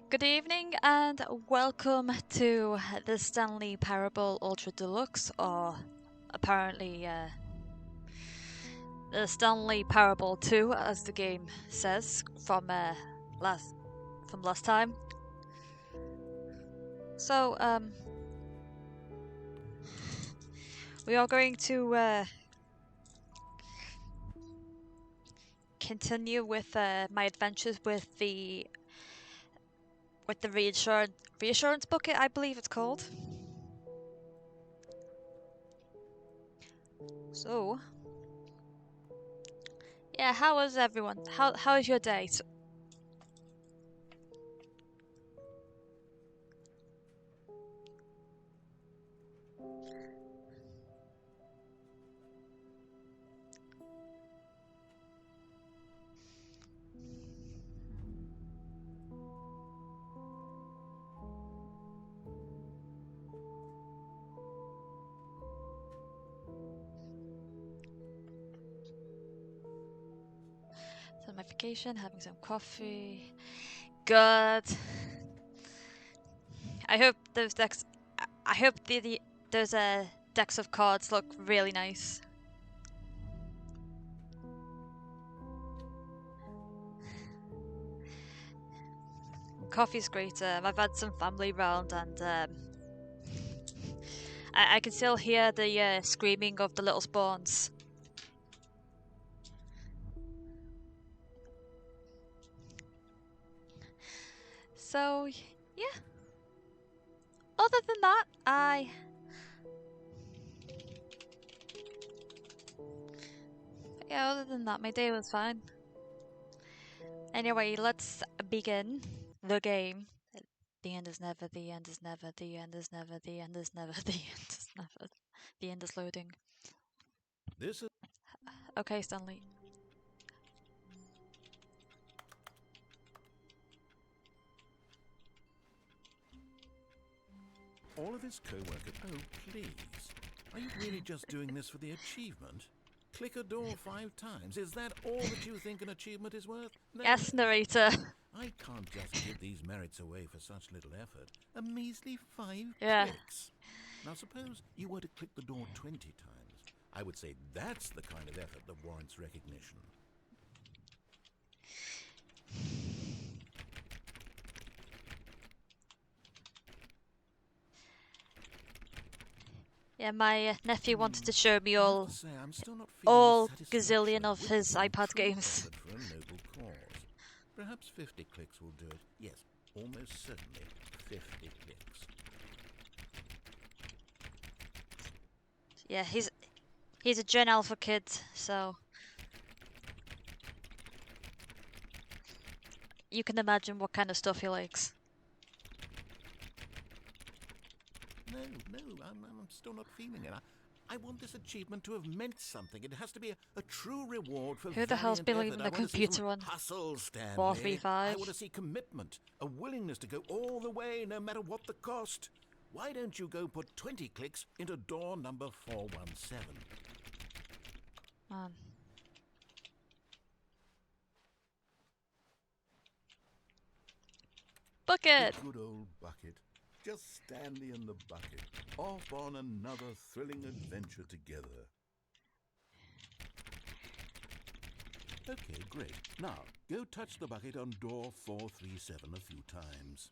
Good evening and welcome to the Stanley Parable Ultra Deluxe, or apparently the Stanley Parable 2, as the game says from last time. So we are going to continue with my adventures with the reassurance bucket, I believe it's called. So, yeah, how is everyone? How is your day? So my vacation, having some coffee. Good. I hope those decks. I hope those decks of cards look really nice. Coffee's great. I've had some family round, and I can still hear the screaming of the little spawns. So yeah. Other than that, other than that, my day was fine. Anyway, let's begin the game. The end is never, the end is never, the end is never, the end is never, the end is never. The end is loading. This is okay, Stanley. all of his co-workers. Oh, please. Are you really just doing this for the achievement? Click a door 5 times. Is that all that you think an achievement is worth? No. Yes, narrator. I can't just give these merits away for such little effort. A measly 5 Yeah. clicks. Now suppose you were to click the door 20 times. I would say that's the kind of effort that warrants recognition. Yeah, my nephew wanted to show me all all gazillion of his iPad games. For a noble cause. Perhaps 50 clicks will do it. Yes, almost certainly 50 clicks. Yeah, he's a Gen Alpha kid, so you can imagine what kind of stuff he likes. I'm still not feeling it. I want this achievement to have meant something. It has to be a true reward for Who the hell's valiant been effort. leaving I the want to see some computer on? hustle, Stanley. 435. I want to see commitment, a willingness to go all the way, no matter what the cost. Why don't you go put 20 clicks into door number 417? Man. Bucket! The good old bucket. Just Stanley and the bucket, off on another thrilling adventure together. Okay, great. Now, go touch the bucket on door 437 a few times.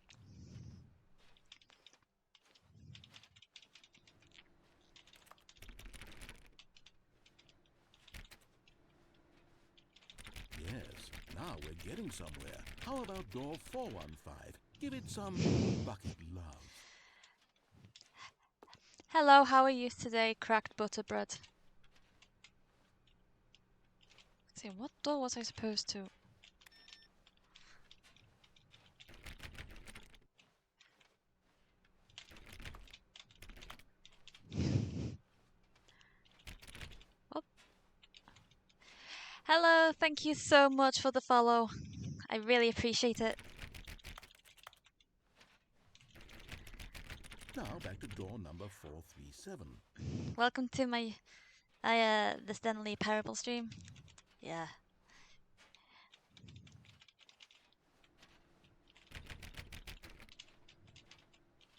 Yes, now we're getting somewhere. How about door 415? Give it some bucket love. Hello, how are you today, cracked butterbread? Let's see, what door was I supposed to? Oh. Hello, thank you so much for the follow. I really appreciate it. Now back to door number 437. Welcome to my the Stanley Parable stream. Yeah.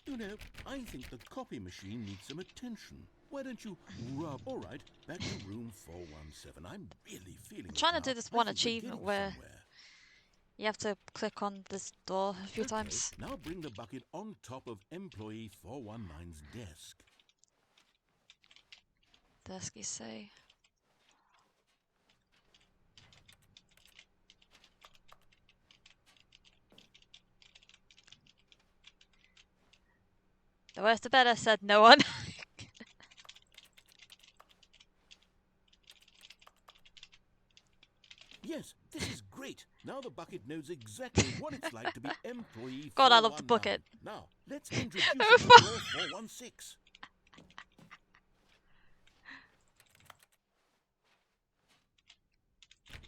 You know, I think the copy machine needs some attention. Why don't you rub? All right, back to room 417. I'm really feeling. I'm trying to do now. this I one think we're achievement getting where somewhere. you have to click on this door a few times. Now bring the bucket on top of employee 419's desk. Desk, you say. The worse the better, said no one. Yes, this is great. Now the bucket knows exactly what it's like to be employee 419. God, I love the bucket. Now, let's introduce you to door 416.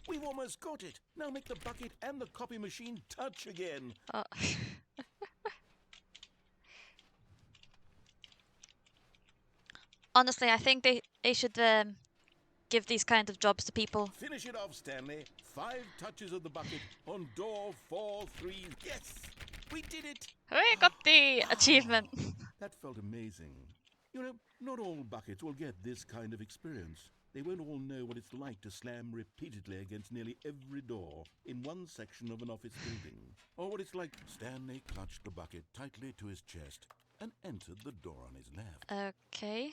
We've almost got it. Now make the bucket and the copy machine touch again. Oh. Honestly, I think they should give these kind of jobs to people. Finish it off, Stanley. 5 touches of the bucket on door 43. Yes, we did it. We got the achievement. That felt amazing. You know, not all buckets will get this kind of experience. They won't all know what it's like to slam repeatedly against nearly every door in one section of an office building. Or what it's like. Stanley clutched the bucket tightly to his chest and entered the door on his left. Okay.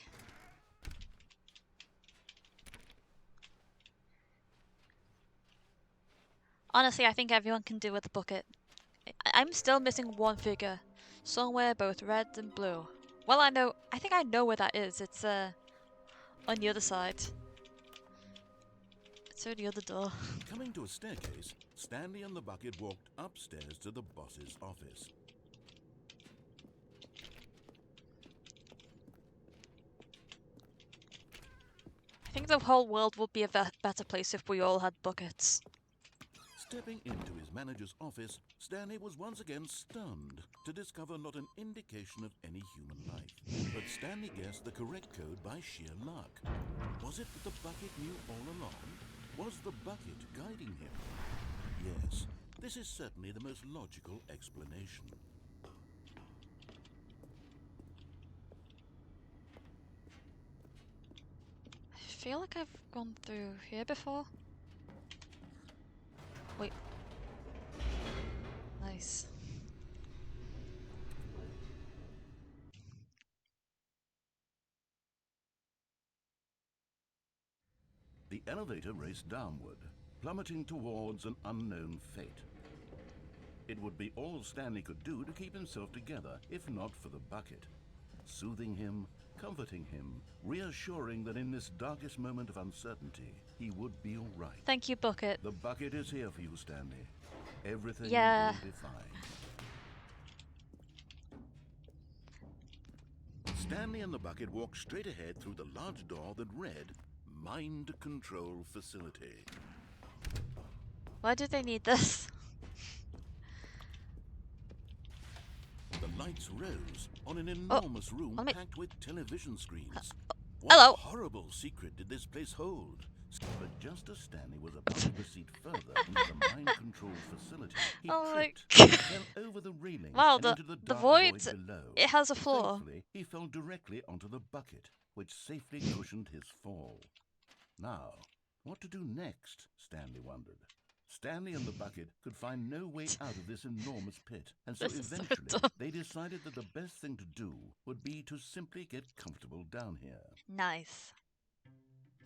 Honestly, I think everyone can do with the bucket. I'm still missing one figure. Somewhere both red and blue. Well, I think I know where that is. It's on the other side. It's through the other door. Coming to a staircase, Stanley and the bucket walked upstairs to the boss's office. I think the whole world would be a better place if we all had buckets. Stepping into his manager's office, Stanley was once again stunned to discover not an indication of any human life. But Stanley guessed the correct code by sheer luck. Was it that the bucket knew all along? Was the bucket guiding him? Yes, this is certainly the most logical explanation. I feel like I've gone through here before. Wait. Nice. The elevator raced downward, plummeting towards an unknown fate. It would be all Stanley could do to keep himself together, if not for the bucket. Soothing him, comforting him, reassuring that in this darkest moment of uncertainty, he would be all right. Thank you, bucket. The bucket is here for you, Stanley. Everything Yeah. will be fine. Stanley and the bucket walked straight ahead through the large door that read, Mind Control Facility. Why do they need this? The lights rose on an Oh, enormous room let me- packed with television screens. What Hello. horrible secret did this place hold? But just as Stanley was about to proceed further into the mind control facility, he Oh my tripped, God. fell over the railing, Wow, and into the the dark void, below. it has a floor. Thankfully, he fell directly onto the bucket, which safely cushioned his fall. Now, what to do next? Stanley wondered. Stanley and the bucket could find no way out of this enormous pit, and so This is so eventually dumb. they decided that the best thing to do would be to simply get comfortable down here. Nice.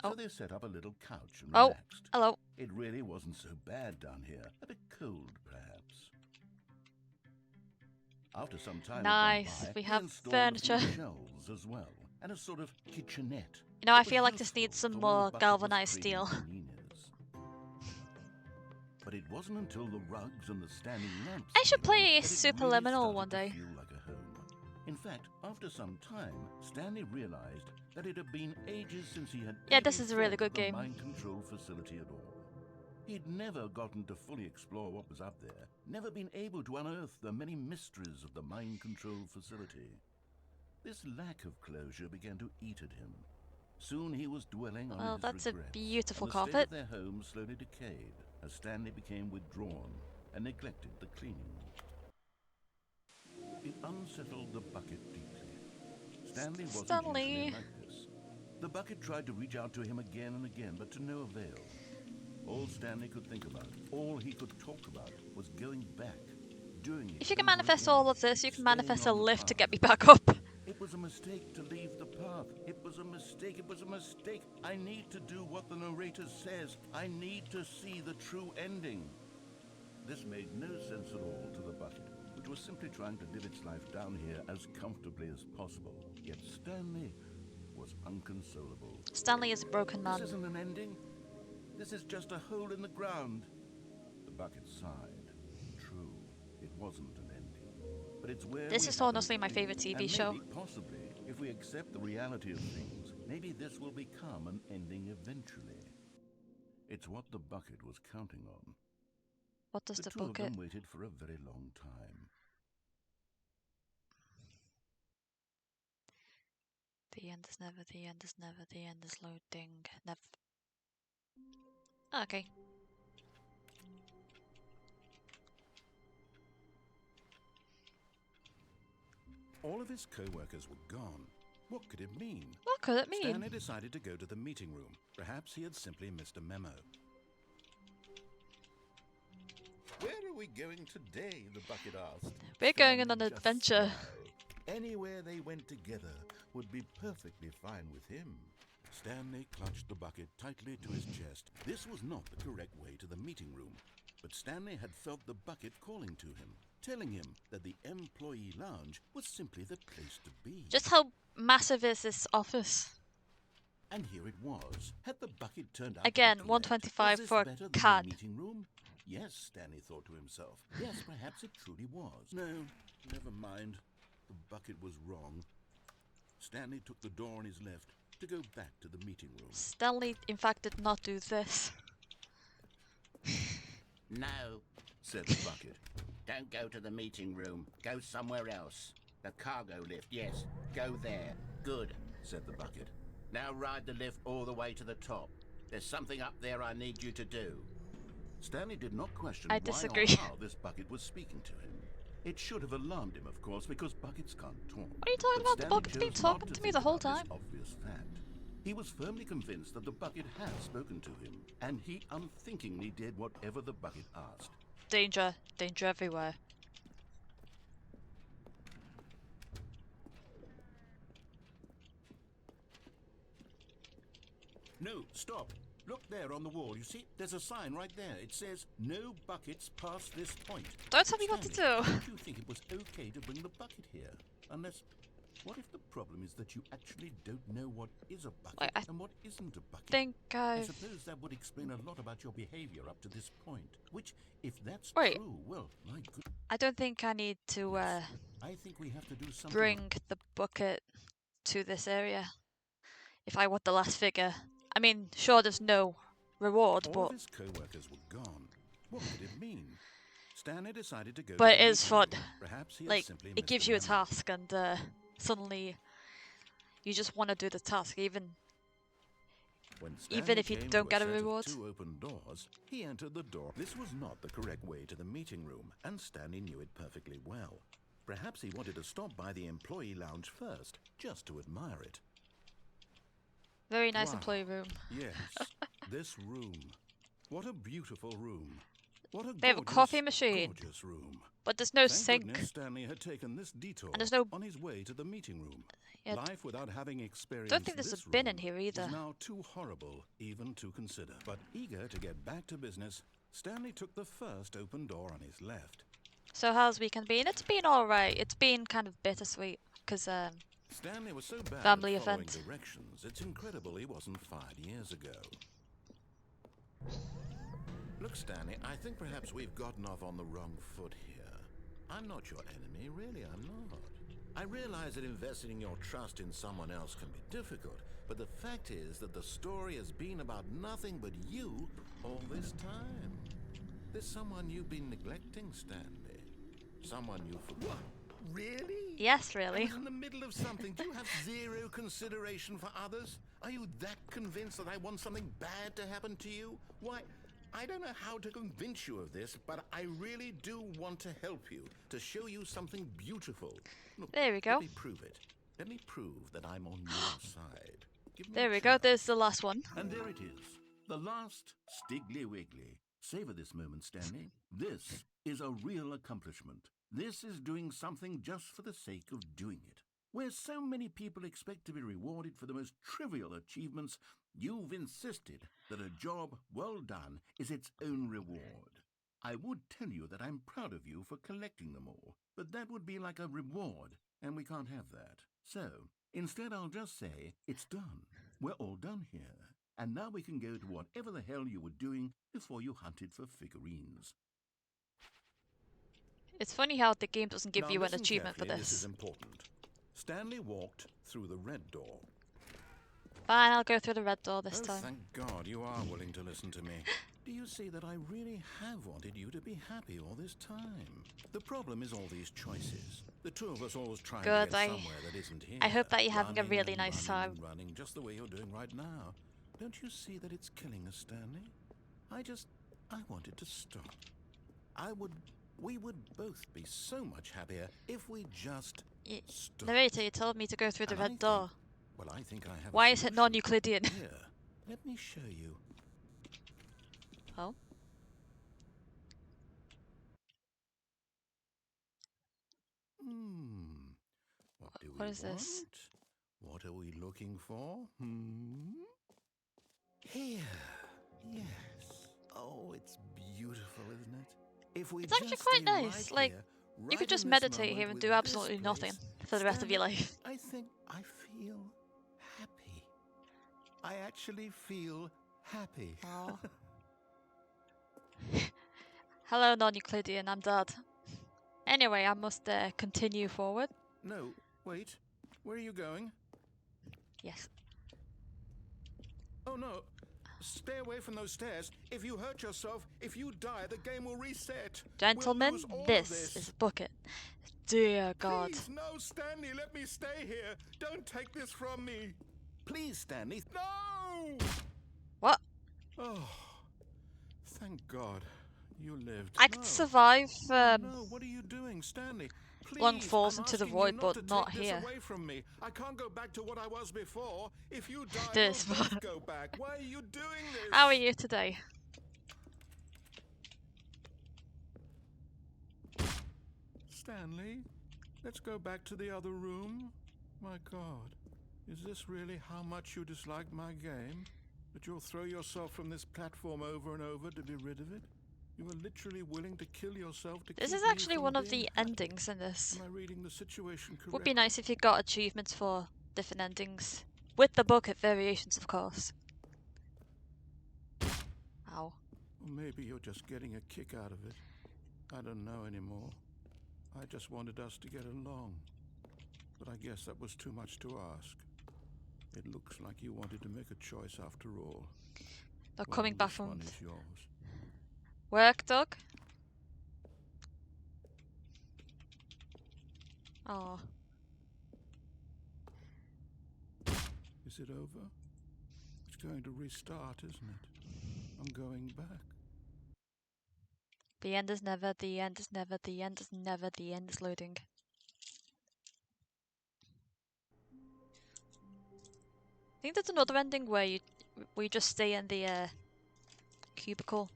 So Oh. they set up a little couch and Oh, relaxed. hello. It really wasn't so bad down here. A bit cold, perhaps. After some time Nice, had gone by, we he have installed a few furniture. shelves as well, and a sort of kitchenette. You know, I It was feel like this useful needs some for when more the bucket was galvanized creating steel. paninis. But it wasn't until the rugs and the standing lamps I should came in play that it Superliminal really one started day. to feel like a home. In fact, after some time, Stanley realized that it had been ages since he had Yeah, even this is a really thought good of the game. mind control facility at all. He'd never gotten to fully explore what was up there, never been able to unearth the many mysteries of the mind control facility. This lack of closure began to eat at him. Soon he was dwelling on Well, his that's a regrets, beautiful and the state carpet. of their home slowly decayed as Stanley became withdrawn and neglected the cleaning. It unsettled the bucket deeply. Stanley wasn't Stanley. usually like this. The bucket tried to reach out to him again and again, but to no avail. All Stanley could think about, all he could talk about, was going back, doing it. If you can over manifest again, all of this, you can staying manifest a on the lift to path. get me back up. It was a mistake to leave the path. It was a mistake. It was a mistake. I need to do what the narrator says. I need to see the true ending. This made no sense at all to the bucket, which was simply trying to live its life down here as comfortably as possible. Yet Stanley was inconsolable. Stanley is a broken man. This isn't an ending. This is just a hole in the ground. The bucket sighed. True, it wasn't an ending. But it's where This we is happen honestly to my be. favorite TV And show. maybe, possibly, if we accept the reality of things, maybe this will become an ending eventually. It's what the bucket was counting on. What does The the two of bucket? them waited for a very long time. The end is never, the end is never, the end is loading. Never. Okay. All of his co-workers were gone. What could it mean? What could it mean? Stanley decided to go to the meeting room. Perhaps he had simply missed a memo. Where are we going today? The bucket asked. We're going on Stanley an just adventure. smiled. Anywhere they went together would be perfectly fine with him. Stanley clutched the bucket tightly to his chest. This was not the correct way to the meeting room, but Stanley had felt the bucket calling to him, telling him that the employee lounge was simply the place to be. Just how massive is this office? And here it was. Had the bucket turned out Again, to be correct? 125 Was this for a better than cat. the meeting room? Yes, Stanley thought to himself. Yes, perhaps it truly was. No, never mind. The bucket was wrong. Stanley took the door on his left to go back to the meeting room. Stanley, in fact, did not do this. No, Said the bucket. don't go to the meeting room. Go somewhere else. The cargo lift, yes. Go there. Good. Said the bucket. Now ride the lift all the way to the top. There's something up there I need you to do. Stanley did not question I why disagree. or how this bucket was speaking to him. It should have alarmed him, of course, because buckets can't talk. What are you talking But about? The Stanley bucket's been chose not talking to me think the whole about this time. obvious fact. He was firmly convinced that the bucket had spoken to him, and he unthinkingly did whatever the bucket asked. Danger. Danger everywhere. No, stop. Look there on the wall. You see, there's a sign right there. It says, no buckets past this point. Don't tell me what to Stanley, do. don't you think it was okay to bring the bucket here? Unless, what if the problem is that you actually don't know what is a bucket Wait, I and what isn't a bucket? Think I I've... suppose that would explain a lot about your behavior up to this point. Which, if that's Wait. true, well, my good... I don't think I need to I think we have to do something. bring the bucket to this area if I want the last figure. I mean, sure, there's no reward, All of but his co-workers were gone. What could it mean? Stanley decided to go but to it the is meeting fun. room. Perhaps he had Like, simply it missed gives a you a memo. task, and suddenly you just want to do the task, even When Stanley if you came don't to get a set of reward. 2 open doors, he entered the door. This was not the correct way to the meeting room, and Stanley knew it perfectly well. Perhaps he wanted to stop by the employee lounge first, just to admire it. Very nice Wow. employee room. Yes, this room. What a beautiful room. What a They have a coffee gorgeous, machine, gorgeous room. but there's no Thank sink. goodness Stanley had taken this detour And there's no- on his way to the meeting room. Yeah, Life without having experienced don't think there's this a bin in room here either. was now too horrible even to consider. But eager to get back to business, Stanley took the first open door on his left. So how's weekend been? It's been alright. It's been kind of bittersweet, because Stanley was so bad Family at following event. directions, it's incredible he wasn't fired years ago. Look, Stanley, I think perhaps we've gotten off on the wrong foot here. I'm not your enemy, really, I'm not. I realize that investing your trust in someone else can be difficult, but the fact is that the story has been about nothing but you all this time. There's someone you've been neglecting, Stanley. Someone you forgot. Really? yes, I really. was in the middle of something. Do you have zero consideration for others? Are you that convinced that I want something bad to happen to you? Why, I don't know how to convince you of this, but I really do want to help you, to show you something beautiful. Look, There we go. Let me prove it. Let me prove that I'm on your side. Give me There a we go. chance. There's the last one. And there it is. The last Stiggly Wiggly. Savor this moment, Stanley. This is a real accomplishment. This is doing something just for the sake of doing it. Where so many people expect to be rewarded for the most trivial achievements, you've insisted that a job well done is its own reward. I would tell you that I'm proud of you for collecting them all, but that would be like a reward, and we can't have that. So, instead I'll just say, it's done. We're all done here. And now we can go to whatever the hell you were doing before you hunted for figurines. It's funny how the game doesn't give Now you an listen achievement for carefully, This is this. important. Stanley walked through the red door. Fine, I'll go through the red door this Oh, time. thank God you are willing to listen to me. Do you see that I really have wanted you to be happy all this time? The problem is all these choices. The two of us always trying Good, to get somewhere that isn't here. I hope that you're having a Running really and nice running time. and running, just the way you're doing right now. Don't you see that it's killing us, Stanley? I wanted to stop. We would both be so much happier if we just stopped. Narrator, you told me to go through the And I red think- door. Well, I think I have a Why is it solution. non-Euclidean? Here, let me show you. Oh? What do we What is want? this? What are we looking for? Here. Yes. Oh, it's beautiful, isn't it? If we It's actually just quite stay nice. right Like, here, you right could just in this meditate here moment and with do this absolutely place, nothing for the rest of your Stanley, life. I think I feel happy. I actually feel happy. Oh. Hello, non-Euclidean, I'm dead. Anyway, I must continue forward. No, wait. Where are you going? Yes. Oh no. Stay away from those stairs. If you hurt yourself, if you die, the game will reset. Gentlemen, we'll lose all of this is a bucket. Dear God. Please, no, Stanley, let me stay here. Don't take this from me. Please, Stanley. No! What? Oh, thank God. You lived. I could survive No, what are you doing, Stanley? Please, long falls I'm into the asking you void, not but to not take this here. away from me. I can't go back to what I was before. If you die, This we'll both one. go back. Why are you doing this? How are you today? Stanley, let's go back to the other room. My God, is this really how much you dislike my game? That you'll throw yourself from this platform over and over to be rid of it? You were literally willing to kill yourself to This keep is me actually from one of being the happy. endings in this. Am I reading the situation correctly? Would be nice if you got achievements for different endings. With the bucket variations, of course. Ow. Or maybe you're just getting a kick out of it. I don't know anymore. I just wanted us to get along. but I guess that was too much to ask. It looks like you wanted to make a choice after all. They're Well, coming back this from one is yours. work, Doug. Oh. Is it over? It's going to restart, isn't it? I'm going back. The end is never, the end is never, the end is never, the end is loading. I think there's another ending where you just stay in the cubicle.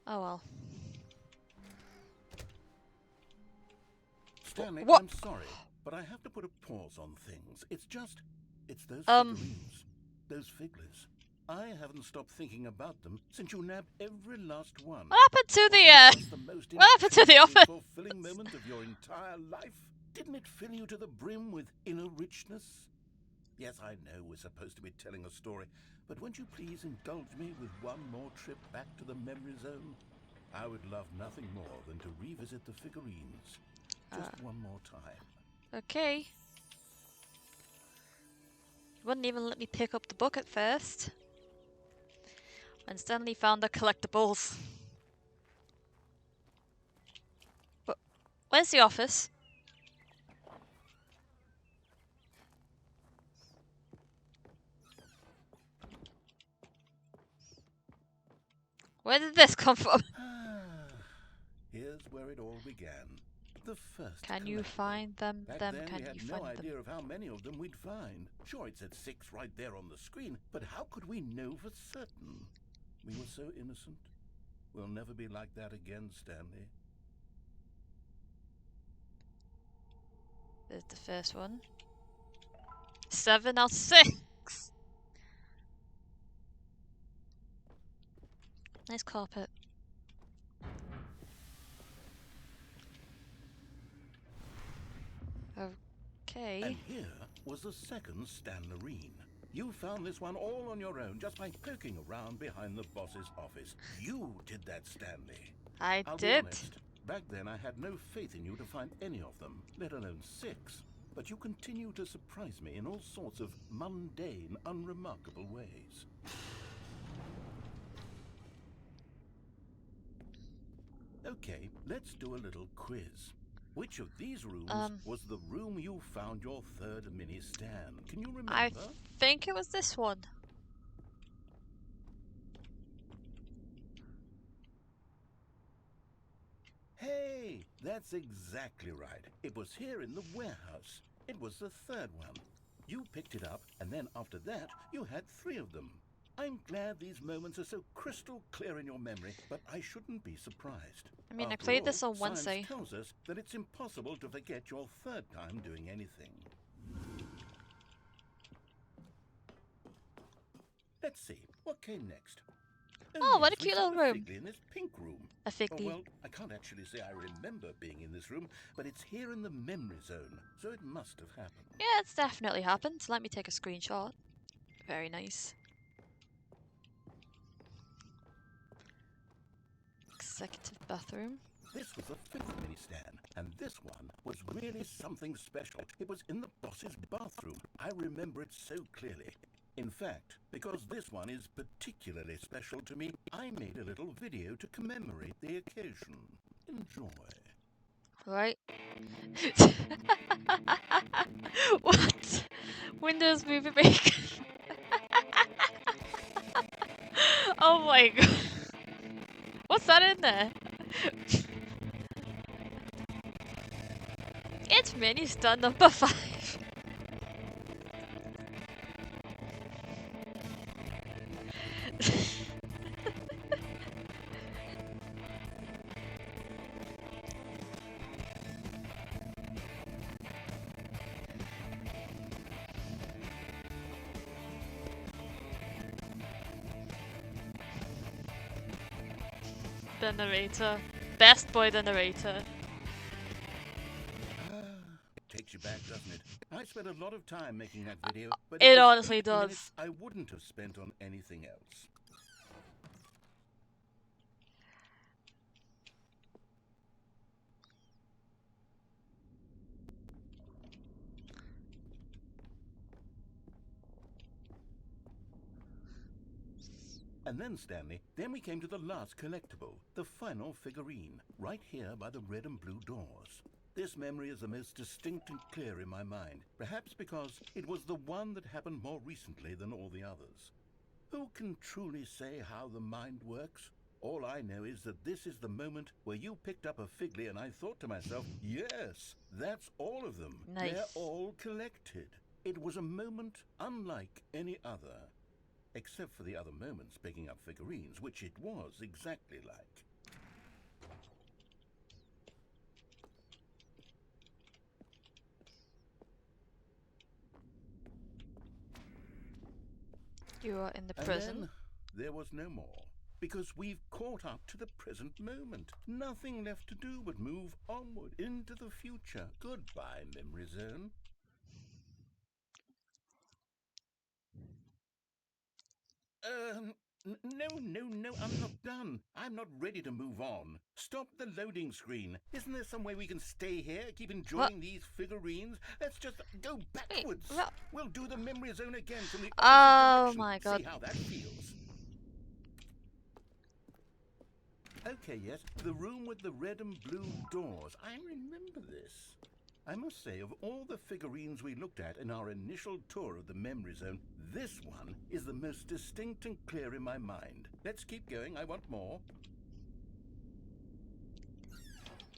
Oh well. Stanley, What? I'm sorry, but I have to put a pause on things. It's those Um. figurines, those figglers. I haven't stopped thinking about them since you nabbed every last one. What happened to the Wasn't it just the most what happened to the intensely office? fulfilling moment of your entire life? Didn't it fill you to the brim with inner richness? Yes, I know we're supposed to be telling a story, but won't you please indulge me with one more trip back to the memory zone? I would love nothing more than to revisit the figurines. Just one more time. Okay. You wouldn't even let me pick up the book at first. When Stanley found the collectibles. But where's the office? Where did this come from? Here's where it all began. The first Can you collectible. find them? Back Them? then, Can we had you no find them? idea of how many of them we'd find. Sure, it said 6 right there on the screen, but how could we know for certain? We were so innocent. We'll never be like that again, Stanley. There's the first one. 7 out of 6. Nice carpet. Okay. And here was the second Stanlerine. You found this one all on your own just by poking around behind the boss's office. You did that, Stanley. I'll be did. honest, back then I had no faith in you to find any of them, let alone 6. But you continue to surprise me in all sorts of mundane, unremarkable ways. Okay, let's do a little quiz. Which of these rooms was the room you found your third mini Stan? Can you remember? I think it was this one. Hey, that's exactly right. It was here in the warehouse. It was the third one. You picked it up, and then after that, you had 3 of them. I'm glad these moments are so crystal clear in your memory, but I shouldn't be surprised. I mean, I After played all, this on Wednesday. Science tells us that it's impossible to forget your third time doing anything. Let's see, what came next? Oh, what a yes, we cute saw little the room. Figley in this pink room. A figgy. Well, I can't actually say I remember being in this room, but it's here in the memory zone, so it must have happened. Yeah, it's definitely happened. Let me take a screenshot. Very nice. Executive bathroom. This was the 5th mini Stan, and this one was really something special. It was in the boss's bathroom. I remember it so clearly. In fact, because this one is particularly special to me, I made a little video to commemorate the occasion. Enjoy. Right. What? Windows Movie Maker. Oh my god. What's that in there? It's mini star number 5. The narrator. Best boy, the narrator. Takes you back, doesn't it? I spent a lot of time making that video, but It was honestly 8 does. minutes I wouldn't have spent on anything else. And then, Stanley, then we came to the last collectible, the final figurine, right here by the red and blue doors. This memory is the most distinct and clear in my mind, perhaps because it was the one that happened more recently than all the others. Who can truly say how the mind works? All I know is that this is the moment where you picked up a Figley and I thought to myself, yes, that's all of them. Nice. They're all collected. It was a moment unlike any other. Except for the other moments picking up figurines, which it was exactly like. You are in the And prison. then there was no more, because we've caught up to the present moment. Nothing left to do but move onward into the future. Goodbye, Memory Zone. No, I'm not done. I'm not ready to move on. Stop the loading screen. Isn't there some way we can stay here, keep enjoying these figurines? Let's just go backwards. what? We'll do the Memory Zone again from the Oh opposite direction. my god. See how that feels. Okay, yes, the room with the red and blue doors. I remember this. I must say, of all the figurines we looked at in our initial tour of the Memory Zone, this one is the most distinct and clear in my mind. Let's keep going, I want more.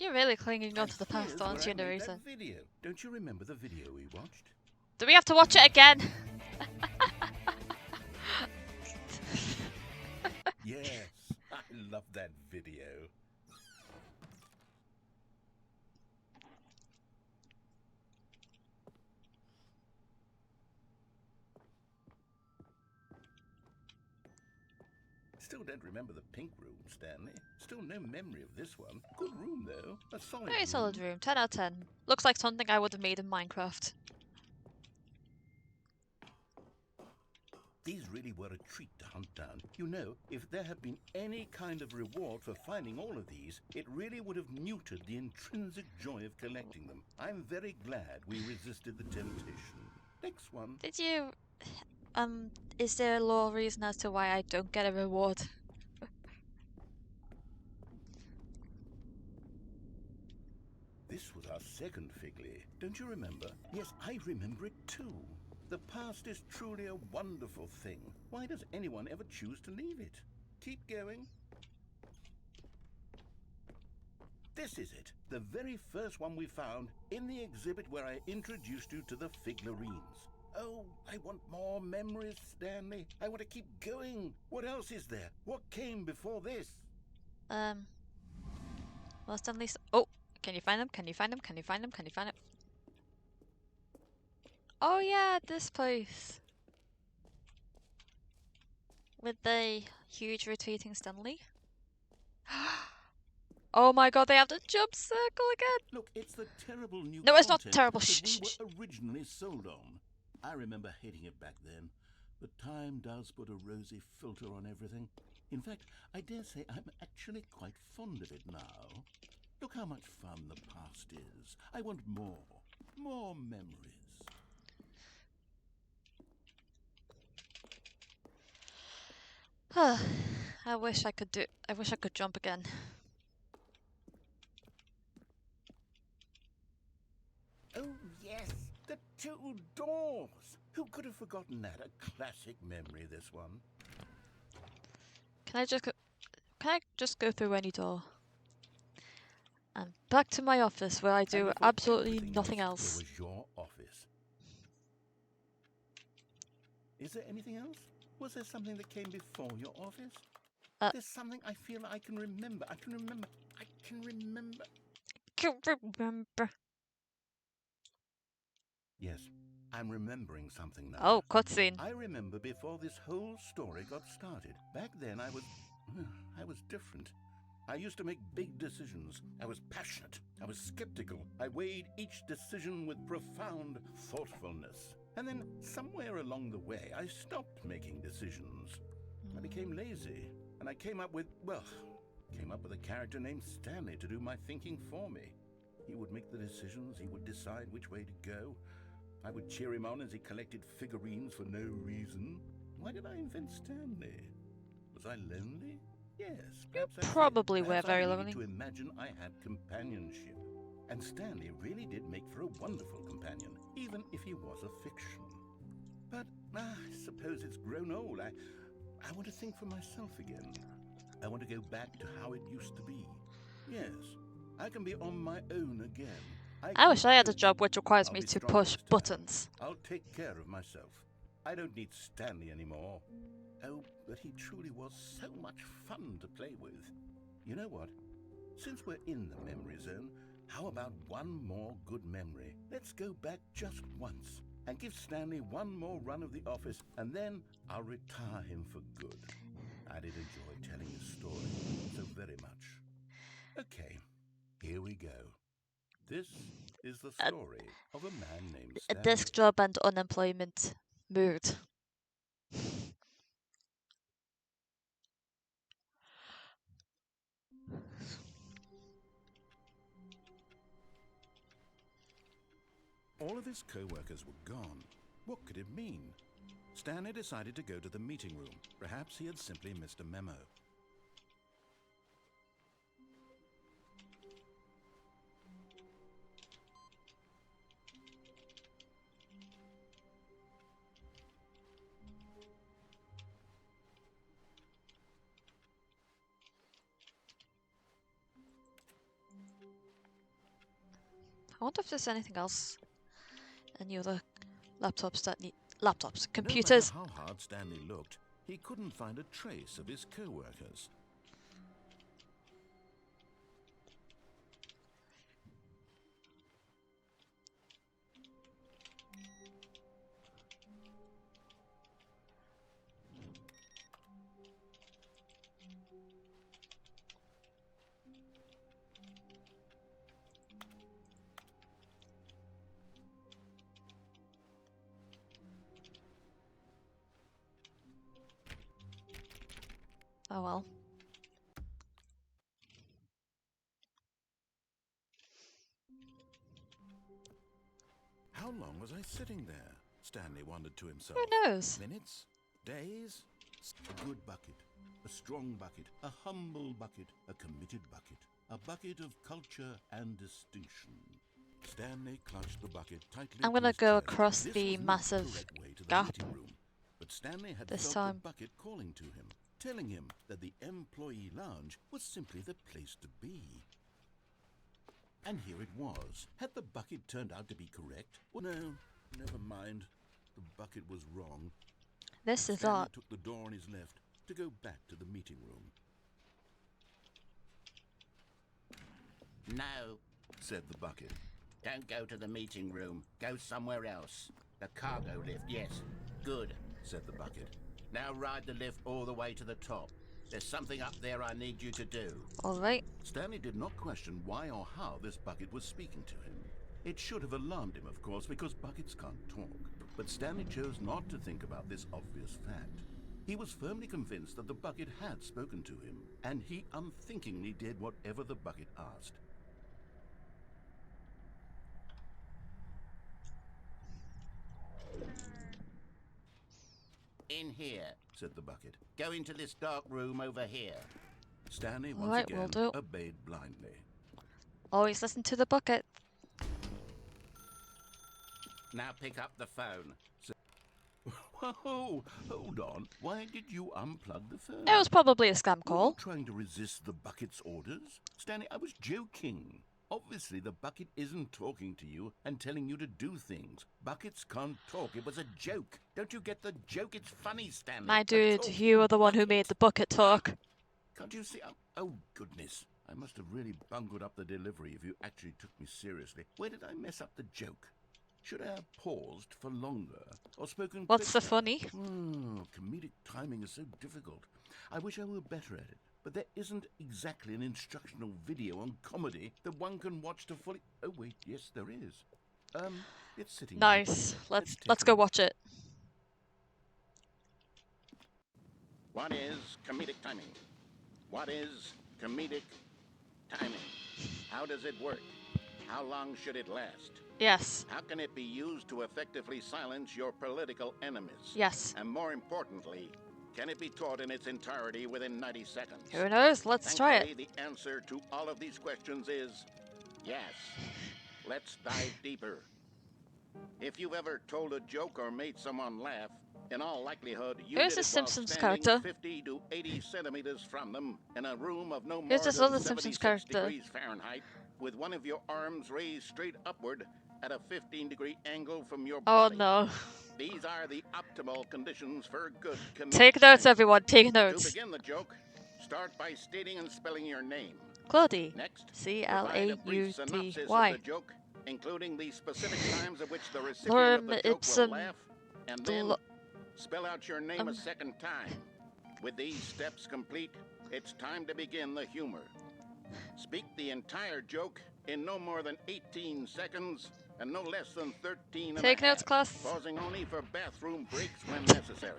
You're really clinging on And to the here's past, where aren't I you, made narrator? that video. Don't you remember the video we watched? Do we have to watch it again? Yes, I love that video. Still don't remember the pink room, Stanley. Still no memory of this one. Good room, though. A solid Very room. solid room. 10 out of 10. Looks like something I would have made in Minecraft. These really were a treat to hunt down. You know, if there had been any kind of reward for finding all of these, it really would have muted the intrinsic joy of collecting them. I'm very glad we resisted the temptation. Next one. Did you... is there a law reason as to why I don't get a reward? This was our second Figley. Don't you remember? Yes, I remember it too. The past is truly a wonderful thing. Why does anyone ever choose to leave it? Keep going. This is it. The very first one we found in the exhibit where I introduced you to the figurines. Oh, I want more memories, Stanley. I want to keep going. What else is there? What came before this? Well, Stanley's... Oh! Can you find them? Can you find them? Can you find them? Can you find them? Oh yeah, this place. With the huge rotating Stanley. Oh my god, they have the jump circle again! Look, it's the terrible new No, it's not content terrible. that Shh, we shh, shh. were originally sold on. I remember hating it back then, but time does put a rosy filter on everything. In fact, I dare say I'm actually quite fond of it now. Look how much fun the past is. I want more. More memories. I wish I could jump again. Oh, yes, the two doors. Who could have forgotten that? A classic memory, this one. Can I just go through any door? And back to my office where I And do before absolutely everything nothing It else. was your office. Is there anything else? Was there something that came before your office? There's something I feel I can remember. I can remember. Can't remember. Yes, I'm remembering something now. Oh, cutscene. I remember before this whole story got started. Back then I was different. I used to make big decisions. I was passionate. I was skeptical. I weighed each decision with profound thoughtfulness. And then, somewhere along the way, I stopped making decisions. I became lazy. And I came up with a character named Stanley to do my thinking for me. He would make the decisions. He would decide which way to go. I would cheer him on as he collected figurines for no reason. Why did I invent Stanley? Was I lonely? Yes, perhaps I Probably did. were Perhaps very I needed lonely. to imagine I had companionship. And Stanley really did make for a wonderful companion, even if he was a fiction. But I suppose it's grown old. I want to think for myself again. I want to go back to how it used to be. Yes, I can be on my own again. I wish I had a cope. job which requires I'll me be to strong push this time. buttons. I'll take care of myself. I don't need Stanley anymore. Oh, but he truly was so much fun to play with. You know what? Since we're in the memory zone, how about one more good memory? Let's go back just once and give Stanley one more run of the office, and then I'll retire him for good. I did enjoy telling his story so very much. Okay, here we go. This is the story of a man named A Stanley. desk job and unemployment mood. All of his co-workers were gone. What could it mean? Stanley decided to go to the meeting room. Perhaps he had simply missed a memo. I wonder if there's anything else. Any other laptops that need No computers. matter how hard Stanley looked, he couldn't find a trace of his co-workers. Oh well. How long was I sitting there? Stanley wondered to himself. Who knows? Minutes? Days? A good bucket. A strong bucket. A humble bucket. A committed bucket. A bucket of culture and distinction. Stanley clutched the bucket tightly. I'm to gonna his go chest. across This the was not the massive correct way to the gap meeting room, but Stanley had this felt time. the bucket calling to him, telling him that the employee lounge was simply the place to be. And here it was. Had the bucket turned out to be correct? Well, no, never mind. The bucket was wrong. This is Stanley odd. took the door on his left to go back to the meeting room. No, Said the bucket. don't go to the meeting room. Go somewhere else. The cargo lift, yes. Good. Said the bucket. Now ride the lift all the way to the top. There's something up there I need you to do. Alright. Stanley did not question why or how this bucket was speaking to him. It should have alarmed him, of course, because buckets can't talk. But Stanley chose not to think about this obvious fact. He was firmly convinced that the bucket had spoken to him, and he unthinkingly did whatever the bucket asked. In here. Said the bucket. Go into this dark room over here. Stanley once Alright, will again do. obeyed blindly. Always listen to the bucket. Now pick up the phone. Whoa, hold on. Why did you unplug the phone? It was probably a scam Were you call. trying to resist the bucket's orders? Stanley, I was joking. Obviously, the bucket isn't talking to you and telling you to do things. Buckets can't talk. It was a joke. Don't you get the joke? It's funny, Stanley. My A dude, talking you are the one who bucket. made the bucket talk. Can't you see? Oh, goodness. I must have really bungled up the delivery if you actually took me seriously. Where did I mess up the joke? Should I have paused for longer or spoken What's so quicker? funny? Comedic timing is so difficult. I wish I were better at it. but there isn't exactly an instructional video on comedy that one can watch to fully... Oh, wait, yes, there is. It's sitting right Nice. there. Let's take a go look. watch it. What is comedic timing? What is comedic timing? How does it work? How long should it last? Yes. How can it be used to effectively silence your political enemies? Yes. And more importantly, can it be taught in its entirety within 90 seconds? Who knows? Let's try it. Thankfully, the answer to all of these questions is yes. Let's dive deeper. If you've ever told a joke or made someone laugh, in all likelihood, you Who's did the it while Simpsons standing character? 50 to 80 centimeters from them in a room of no more Who's this than other Simpsons 76 character? degrees Fahrenheit, with one of your arms raised straight upward at a 15-degree angle from your Oh body. no. These are the optimal conditions for good comedic Take notes, timing. everyone. Take To notes. begin the joke, start by stating and spelling your name. Claudie. Next, provide a brief synopsis of C-L-A-U-D-Y. the joke, including the specific times at which the recipient of the joke It's, will laugh, and then Del- spell out your name a second time. With these steps complete, it's time to begin the humor. Speak the entire joke in no more than 18 seconds and no less than 13 and Take a half, notes, class. pausing only for bathroom breaks when necessary.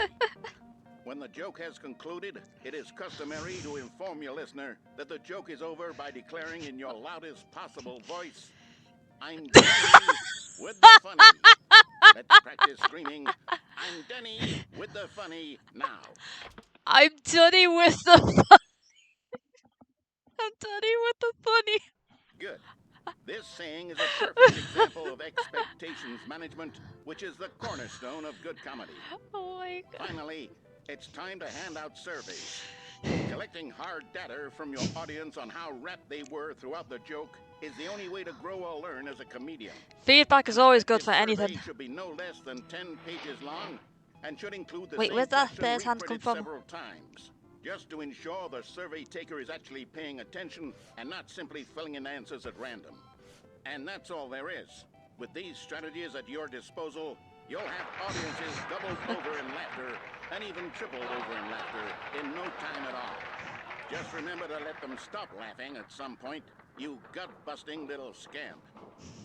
When the joke has concluded, it is customary to inform your listener that the joke is over by declaring in your loudest possible voice, "I'm Denny with the funny." Let's practice screaming, "I'm Denny with the funny" now. I'm Johnny with the fun. I'm Johnny with the funny. Good. This saying is a perfect example of expectations management, which is the cornerstone of good comedy. Oh my god. Finally, it's time to hand out surveys. Collecting hard data from your audience on how rapt they were throughout the joke is the only way to grow or learn as a comedian. Feedback is always good This for anything. survey should be no less than 10 pages long and should include the Wait, same where'd that question bear's hand come reprinted from? several times, just to ensure the survey taker is actually paying attention and not simply filling in answers at random. And that's all there is. With these strategies at your disposal, you'll have audiences doubled over in laughter and even tripled over in laughter in no time at all. Just remember to let them stop laughing at some point, you gut-busting little scamp.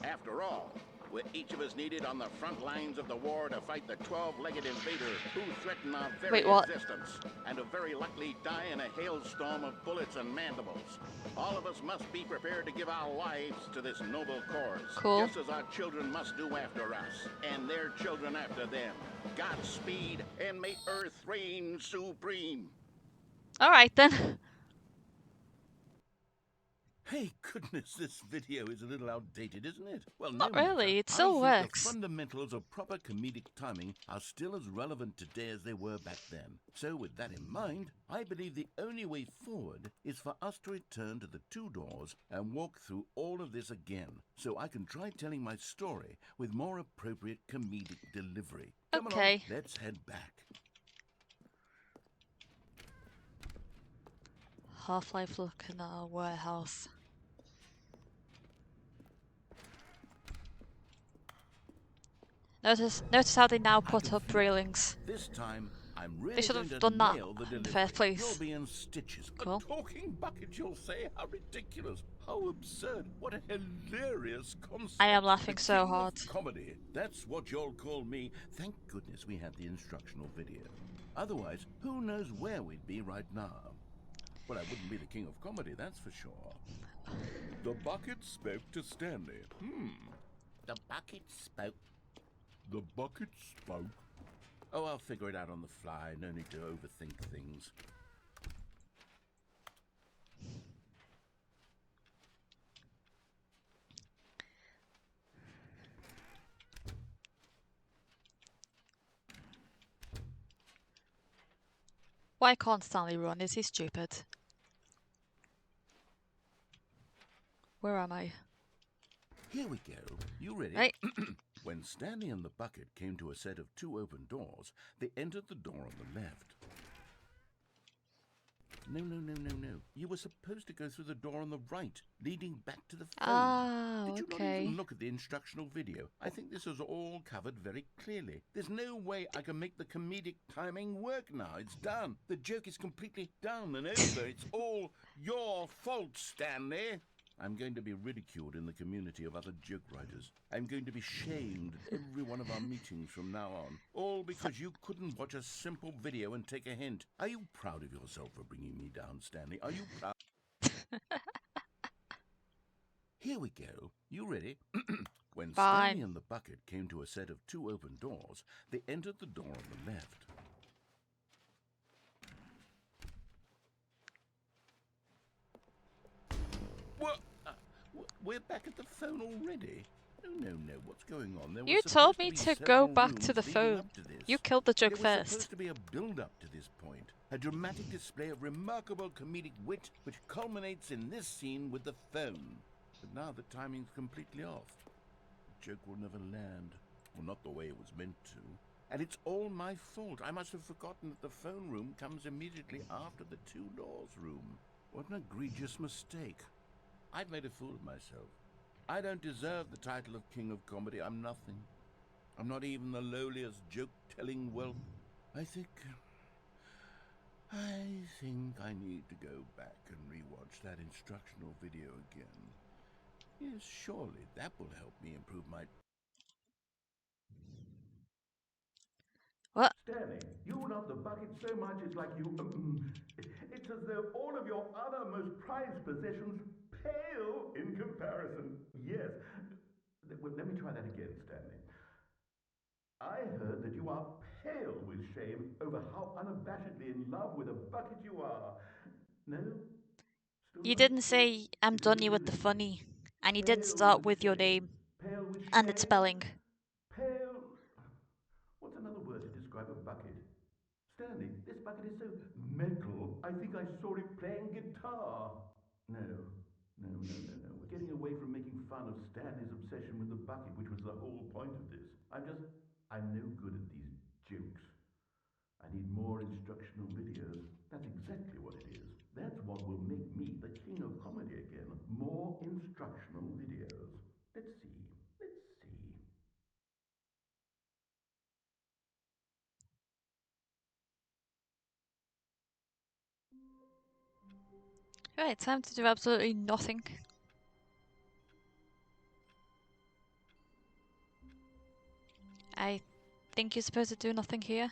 After all, we're each of us needed on the front lines of the war to fight the 12-legged invader who threaten our very Wait, what? existence, and to very likely die in a hailstorm of bullets and mandibles. All of us must be prepared to give our lives to this noble cause, Cool. just as our children must do after us, and their children after them. Godspeed, and may Earth reign supreme. Alright then. Hey, goodness, this video is a little outdated, isn't it? Well, Not no really, matter. it still I think works. the fundamentals of proper comedic timing are still as relevant today as they were back then. So with that in mind, I believe the only way forward is for us to return to the two doors and walk through all of this again, so I can try telling my story with more appropriate comedic delivery. Come Okay. along, let's head back. Half-Life looking at a warehouse. Notice how they now put up railings. This time, I'm really They should going have to done that nail the in the delivery. first place. You'll be in stitches. Cool. A talking bucket, you'll say? How ridiculous. How absurd. What a hilarious concept. I am laughing The so king of hard. comedy. That's what you'll call me. Thank goodness we have the instructional video. Otherwise, who knows where we'd be right now. Well, I wouldn't be the king of comedy, that's for sure. The bucket spoke to Stanley. The bucket spoke. The bucket spoke. Oh, I'll figure it out on the fly. No need to overthink things. Why can't Stanley run? Is he stupid? Where am I? Here we go. You ready? Right. When Stanley and the bucket came to a set of two open doors, they entered the door on the left. No. You were supposed to go through the door on the right, leading back to the phone. Ah, Did you not okay. even look at the instructional video? I think this is all covered very clearly. There's no way I can make the comedic timing work now. It's done. The joke is completely done and over. It's all your fault, Stanley. I'm going to be ridiculed in the community of other joke writers. I'm going to be shamed at every one of our meetings from now on. All because you couldn't watch a simple video and take a hint. Are you proud of yourself for bringing me down, Stanley? Are you proud? Here we go. You ready? When Stanley Fine. and the bucket came to a set of 2 open doors, they entered the door on the left. What? We're back at the phone already? No. What's going on? There was You told supposed me be to go several back to rooms the leading phone. up to this. You killed the joke There was first. supposed to be a build-up to this point. A dramatic display of remarkable comedic wit which culminates in this scene with the phone. But now the timing's completely off. The joke will never land. Well, not the way it was meant to. And it's all my fault. I must have forgotten that the phone room comes immediately after the 2 doors room. What an egregious mistake. I've made a fool of myself. I don't deserve the title of King of Comedy. I'm nothing. I'm not even the lowliest joke-telling whelp. I think I need to go back and rewatch that instructional video again. Yes, surely that will help me improve my... What? Stanley, you love the bucket so much it's like you... it's as though all of your other most prized possessions pale in comparison. Yes. Let me try that again, Stanley. I heard that you are pale with shame over how unabashedly in love with a bucket you are. No? Still You no? didn't say I'm It done isn't you with the realistic. funny. And you didn't Pale start with with your shame. name Pale with and its shame. spelling. Pale... What's another word to describe a bucket? Stanley, this bucket is so metal, I think I saw it playing guitar. No. We're getting away from making fun of Stanley's obsession with the bucket, which was the whole point of this. I'm no good at these jokes. I need more instructional videos. That's exactly what it is. That's what will make me the king of comedy again. More instructional videos. Let's see. Let's see. Right, time to do absolutely nothing. I think you're supposed to do nothing here.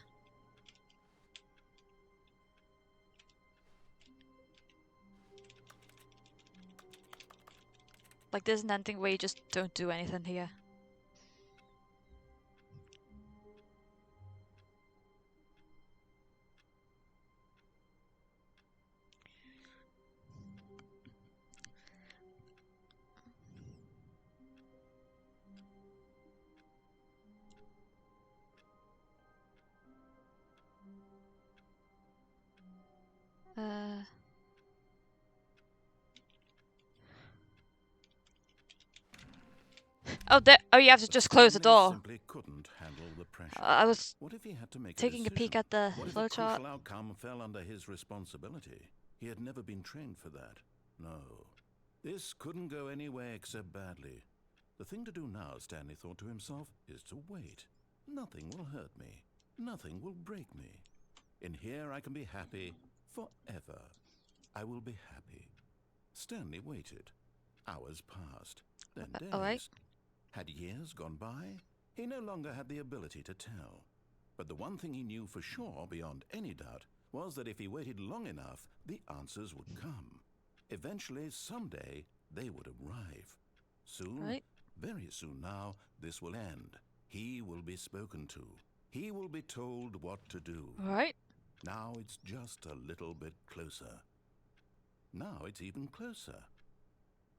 Like, there's an ending where you just don't do anything here. Uh... Oh, there. Oh, you have to just close the Stanley door. simply couldn't handle the pressure. I was What if he had to make taking a peek decision? at the What if a flowchart. crucial outcome fell under his responsibility? He had never been trained for that. No. This couldn't go anywhere except badly. The thing to do now, Stanley thought to himself, is to wait. Nothing will hurt me. Nothing will break me. In here I can be happy forever. I will be happy. Stanley waited. Hours passed. Then days. Alright. Had years gone by? He no longer had the ability to tell. But the one thing he knew for sure, beyond any doubt, was that if he waited long enough, the answers would come. Eventually, someday, they would arrive. Soon, Right. very soon now, this will end. He will be spoken to. He will be told what to do. Alright. Now it's just a little bit closer. Now it's even closer.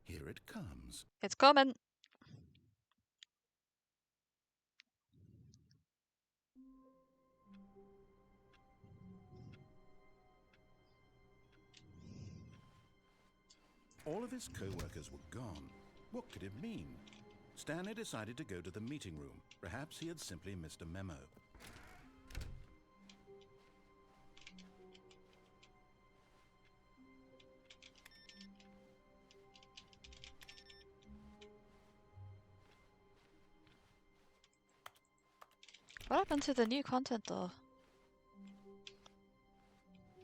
Here it comes. It's coming. All of his co-workers were gone. What could it mean? Stanley decided to go to the meeting room. Perhaps he had simply missed a memo. What happened to the new content though?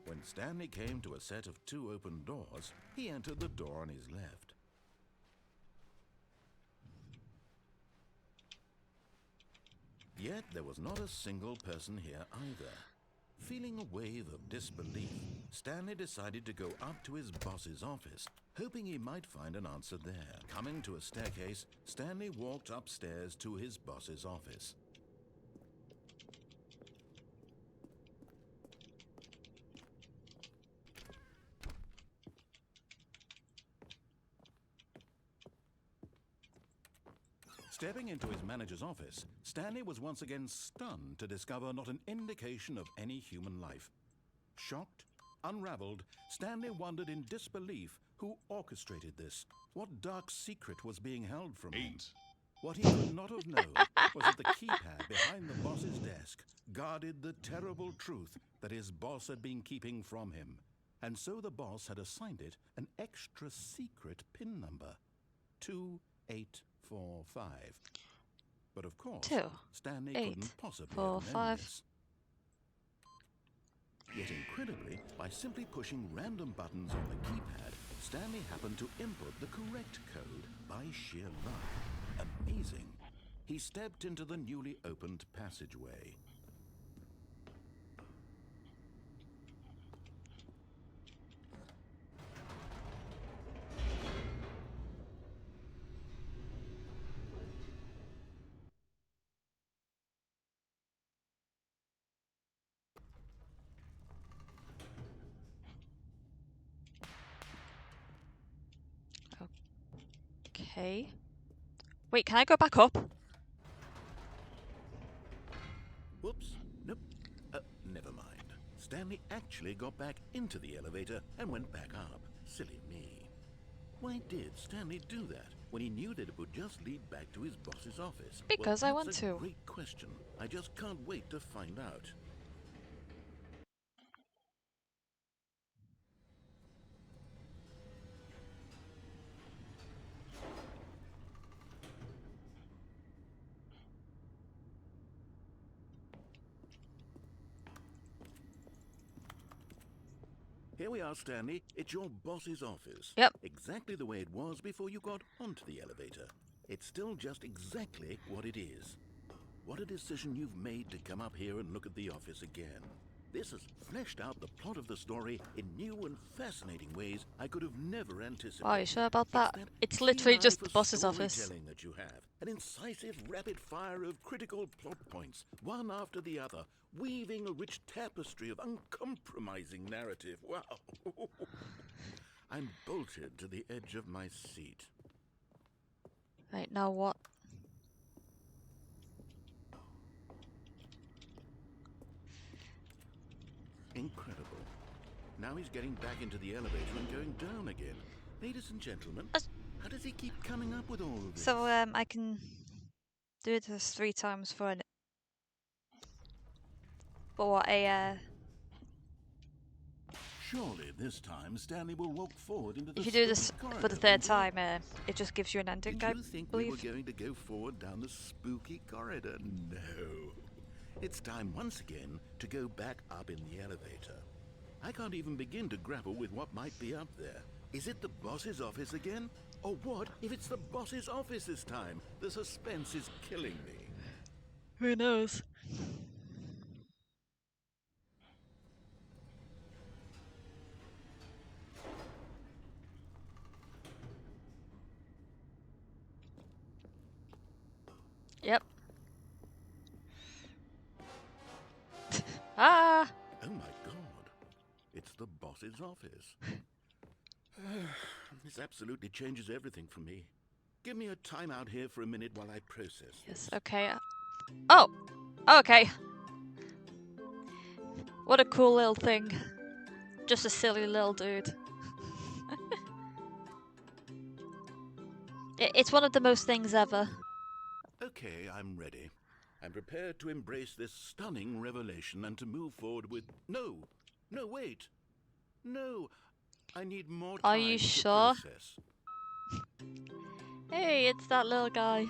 When Stanley came to a set of 2 open doors, he entered the door on his left. Yet there was not a single person here either. Feeling a wave of disbelief, Stanley decided to go up to his boss's office, hoping he might find an answer there. Coming to a staircase, Stanley walked upstairs to his boss's office. Stepping into his manager's office, Stanley was once again stunned to discover not an indication of any human life. Shocked, unraveled, Stanley wondered in disbelief who orchestrated this. What dark secret was being held from him? What he could not have known was that the keypad behind the boss's desk guarded the terrible truth that his boss had been keeping from him. And so the boss had assigned it an extra secret PIN number. 2845. But of course, 2, Stanley 8, couldn't possibly 4, have known 5. this. Yet incredibly, by simply pushing random buttons on the keypad, Stanley happened to input the correct code by sheer luck. Amazing. He stepped into the newly opened passageway. Okay. Wait, can I go back up? Whoops. Nope. Never mind. Stanley actually got back into the elevator and went back up. Silly me. Why did Stanley do that when he knew that it would just lead back to his boss's office? Because Well, I want that's to. a great question. I just can't wait to find out. Here we are, Stanley. It's your boss's office. Yep. Exactly the way it was before you got onto the elevator. It's still just exactly what it is. What a decision you've made to come up here and look at the office again. This has fleshed out the plot of the story in new and fascinating ways I could have never anticipated. Are you sure about that? It's It's keen literally eye just for the boss's office. storytelling that you have. An incisive rapid fire of critical plot points, one after the other, weaving a rich tapestry of uncompromising narrative. Wow. I'm bolted to the edge of my seat. Right, now what? Incredible. Now he's getting back into the elevator and going down again. Ladies and gentlemen, how does he keep coming up with all of this? So, I can do this 3 times for an... For what, Surely this time Stanley will walk forward into the if you do this spooky for corridor, the 3rd won't he? time, it just gives you an ending, Did I you think we were believe. going to go forward down the spooky corridor? No. It's time once again to go back up in the elevator. I can't even begin to grapple with what might be up there. Is it the boss's office again? Or what if it's the boss's office this time? The suspense is killing me. Who knows? Yep. Ah! Oh my god. It's the boss's office. This absolutely changes everything for me. Give me a timeout here for a minute while I process Yes, this. okay. Oh! Okay. What a cool little thing. Just a silly little dude. It's one of the most things ever. Okay, I'm ready. I'm prepared to embrace this stunning revelation and to move forward with... No! No, wait! No! I need more time Are you to sure? process. Hey, it's that little guy.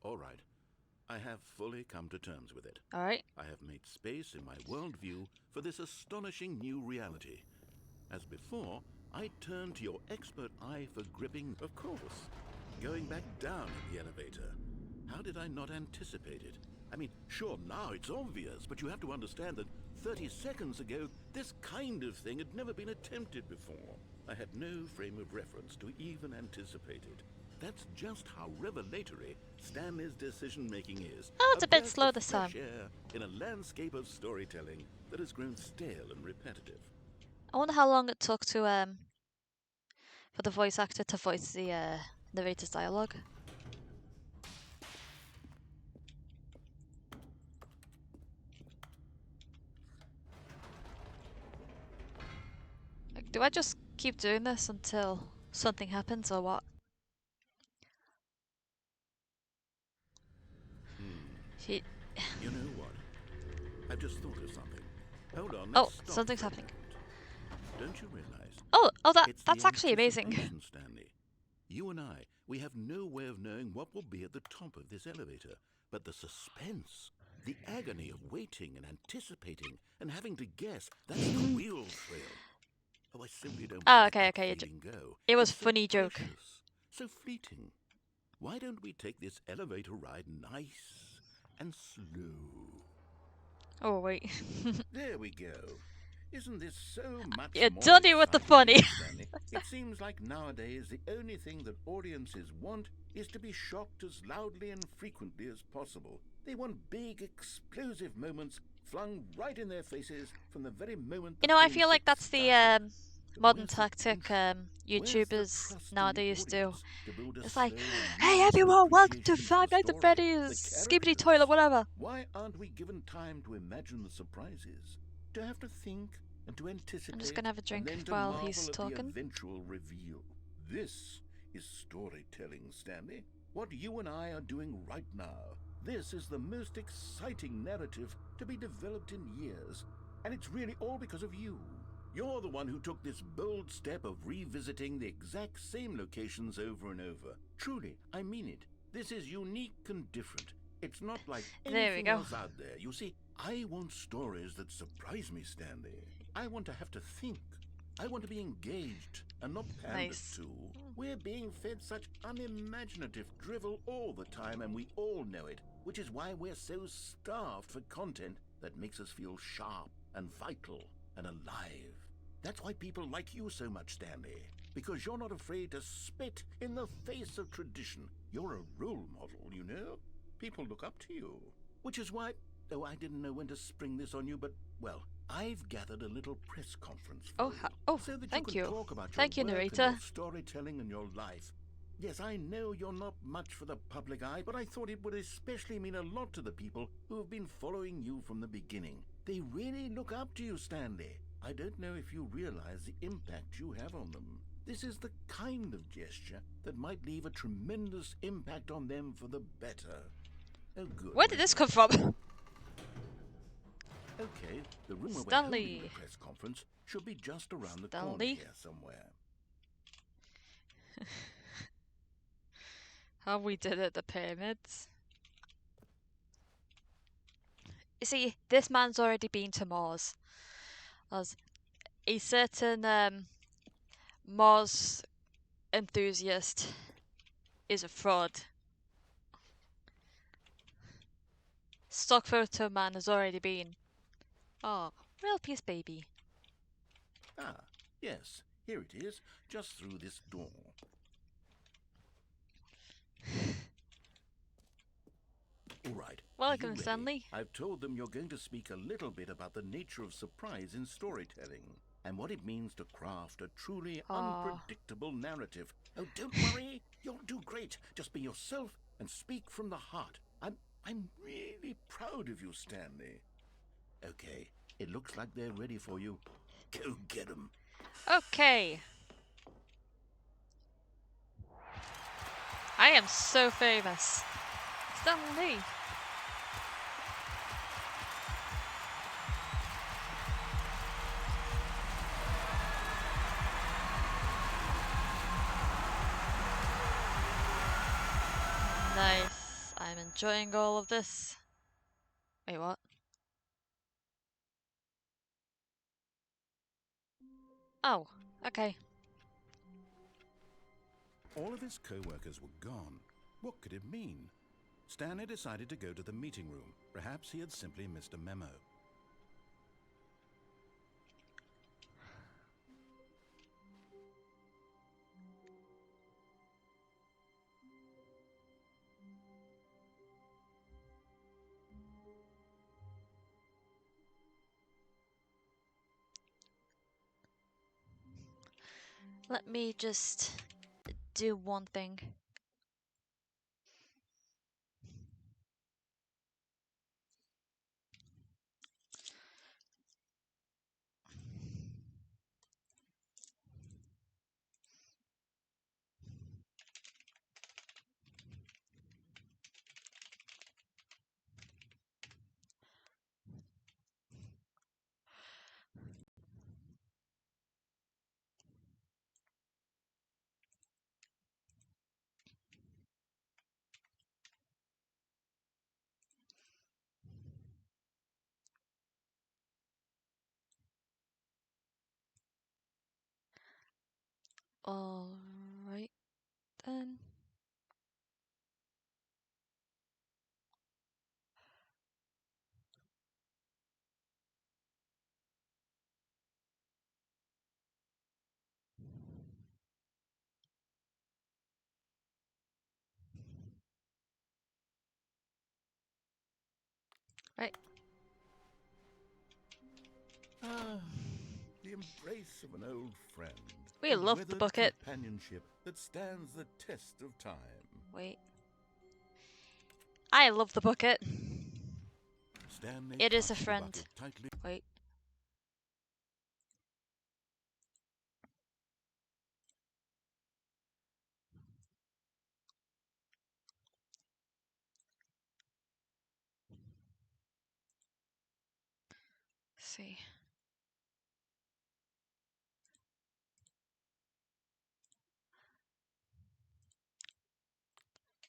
All right. I have fully come to terms with it. Alright. I have made space in my worldview for this astonishing new reality. As before, I turned to your expert eye for gripping, of course. Going back down in the elevator. How did I not anticipate it? I mean, sure, now it's obvious, but you have to understand that 30 seconds ago, this kind of thing had never been attempted before. I had no frame of reference to even anticipate it. That's just how revelatory Stanley's decision-making is. Oh, it's a bit breath slow of this time. fresh air in a landscape of storytelling that has grown stale and repetitive. I wonder how long it took to for the voice actor to voice the narrator's dialogue. Like, do I just keep doing this until something happens or what? She... You know what? I've just thought of something. Hold on, Oh, let's stop something's for a happening. moment. Don't you realize? Oh, It's that's the actually amazing. anticipation, Stanley. You and I, we have no way of knowing what will be at the top of this elevator. But the suspense, the agony of waiting and anticipating and having to guess, that's the real thrill. Oh, I simply don't Oh, let okay, that okay. feeling go. It was It's so funny joke. precious, so fleeting. Why don't we take this elevator ride nice and slow? Oh wait. There we go. Isn't this so much Yeah, more done it with the exciting, funny. Stanley? It seems like nowadays the only thing that audiences want is to be shocked as loudly and frequently as possible. They want big, explosive moments flung right in their faces from the very moment. You know, I feel like that's the modern tactic YouTubers nowadays do. It's like, hey everyone, welcome to Five Nights at Freddy's, Skibbity Toilet, whatever. Why aren't we given time to imagine the surprises? To have to think and to anticipate. I'm just gonna have a drink and then to while marvel he's at talking. the eventual reveal. This is storytelling, Stanley. What you and I are doing right now. This is the most exciting narrative to be developed in years. And it's really all because of you. You're the one who took this bold step of revisiting the exact same locations over and over. Truly, I mean it. This is unique and different. It's not like There we anything go. else out there. You see, I want stories that surprise me, Stanley. I want to have to think. I want to be engaged and not pandered Nice. to. We're being fed such unimaginative drivel all the time, and we all know it, which is why we're so starved for content that makes us feel sharp and vital and alive. That's why people like you so much, Stanley, because you're not afraid to spit in the face of tradition. You're a role model, you know? People look up to you. Which is why, oh, I didn't know when to spring this on you, but, well, I've gathered a little press conference for you, so that thank you you. can talk about Thank you, your work and narrator. your storytelling and your life. Yes, I know you're not much for the public eye, but I thought it would especially mean a lot to the people who have been following you from the beginning. They really look up to you, Stanley. I don't know if you realize the impact you have on them. This is the kind of gesture that might leave a tremendous impact on them for the better. Oh, good. Where did this come from? Okay, the room where we're Stanley. holding the press conference should be just around the corner Stanley. here somewhere. How we did it, the pyramids. You see, this man's already been to Mars. As a certain Mars enthusiast is a fraud. Stock photo man has already been. Oh, real peace baby. Ah, yes, here it is, just through this door. All right. are Welcome, you ready? Stanley. I've told them you're going to speak a little bit about the nature of surprise in storytelling and what it means to craft a truly unpredictable narrative. Oh, don't worry. You'll do great. Just be yourself and speak from the heart. I'm really proud of you, Stanley. Okay, it looks like they're ready for you. Go get them. Okay. I am so famous. Stanley. I'm enjoying all of this. Wait, what? Oh, okay. All of his co-workers were gone. What could it mean? Stanley decided to go to the meeting room. Perhaps he had simply missed a memo. Let me just do one thing. Alright then. Right. Ah, the embrace of an old friend. We and love the weathered bucket. companionship that stands the test of time. Wait. I love the bucket. Stanley It is a clutched the friend. bucket tightly. Wait. Let's see.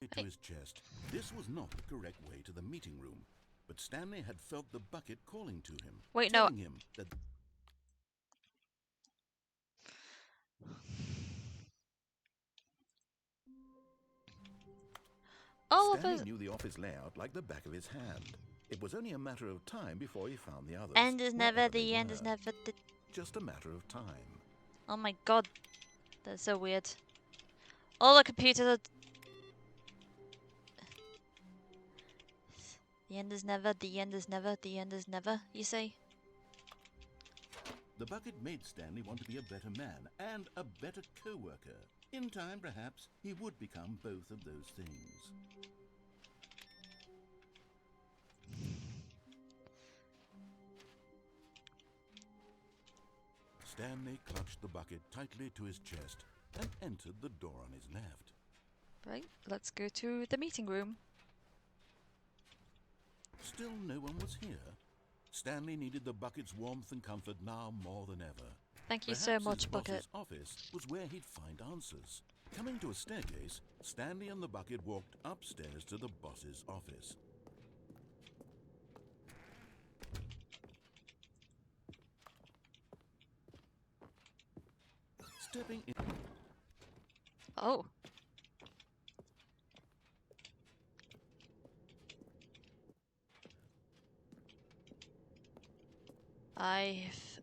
To his chest. This was not the correct way to the meeting room, but Stanley had felt the bucket calling to him, Wait, no. telling him that All of Stanley us. knew the office layout like the back of his hand. It was only a matter of time before he found the others. End is never wherever they the end is were. never the. Just a matter of time. Oh my god. That's so weird. All the computers are. The end is never, the end is never, the end is never, you say? The bucket made Stanley want to be a better man and a better co-worker. In time, perhaps, he would become both of those things. Stanley clutched the bucket tightly to his chest and entered the door on his left. Right, let's go to the meeting room. Still no one was here. Stanley needed the bucket's warmth and comfort now more than ever. Thank you Perhaps so his much, Bucket. boss's office was where he'd find answers. Coming to a staircase, Stanley and the bucket walked upstairs to the boss's office. Stepping in. Oh. I've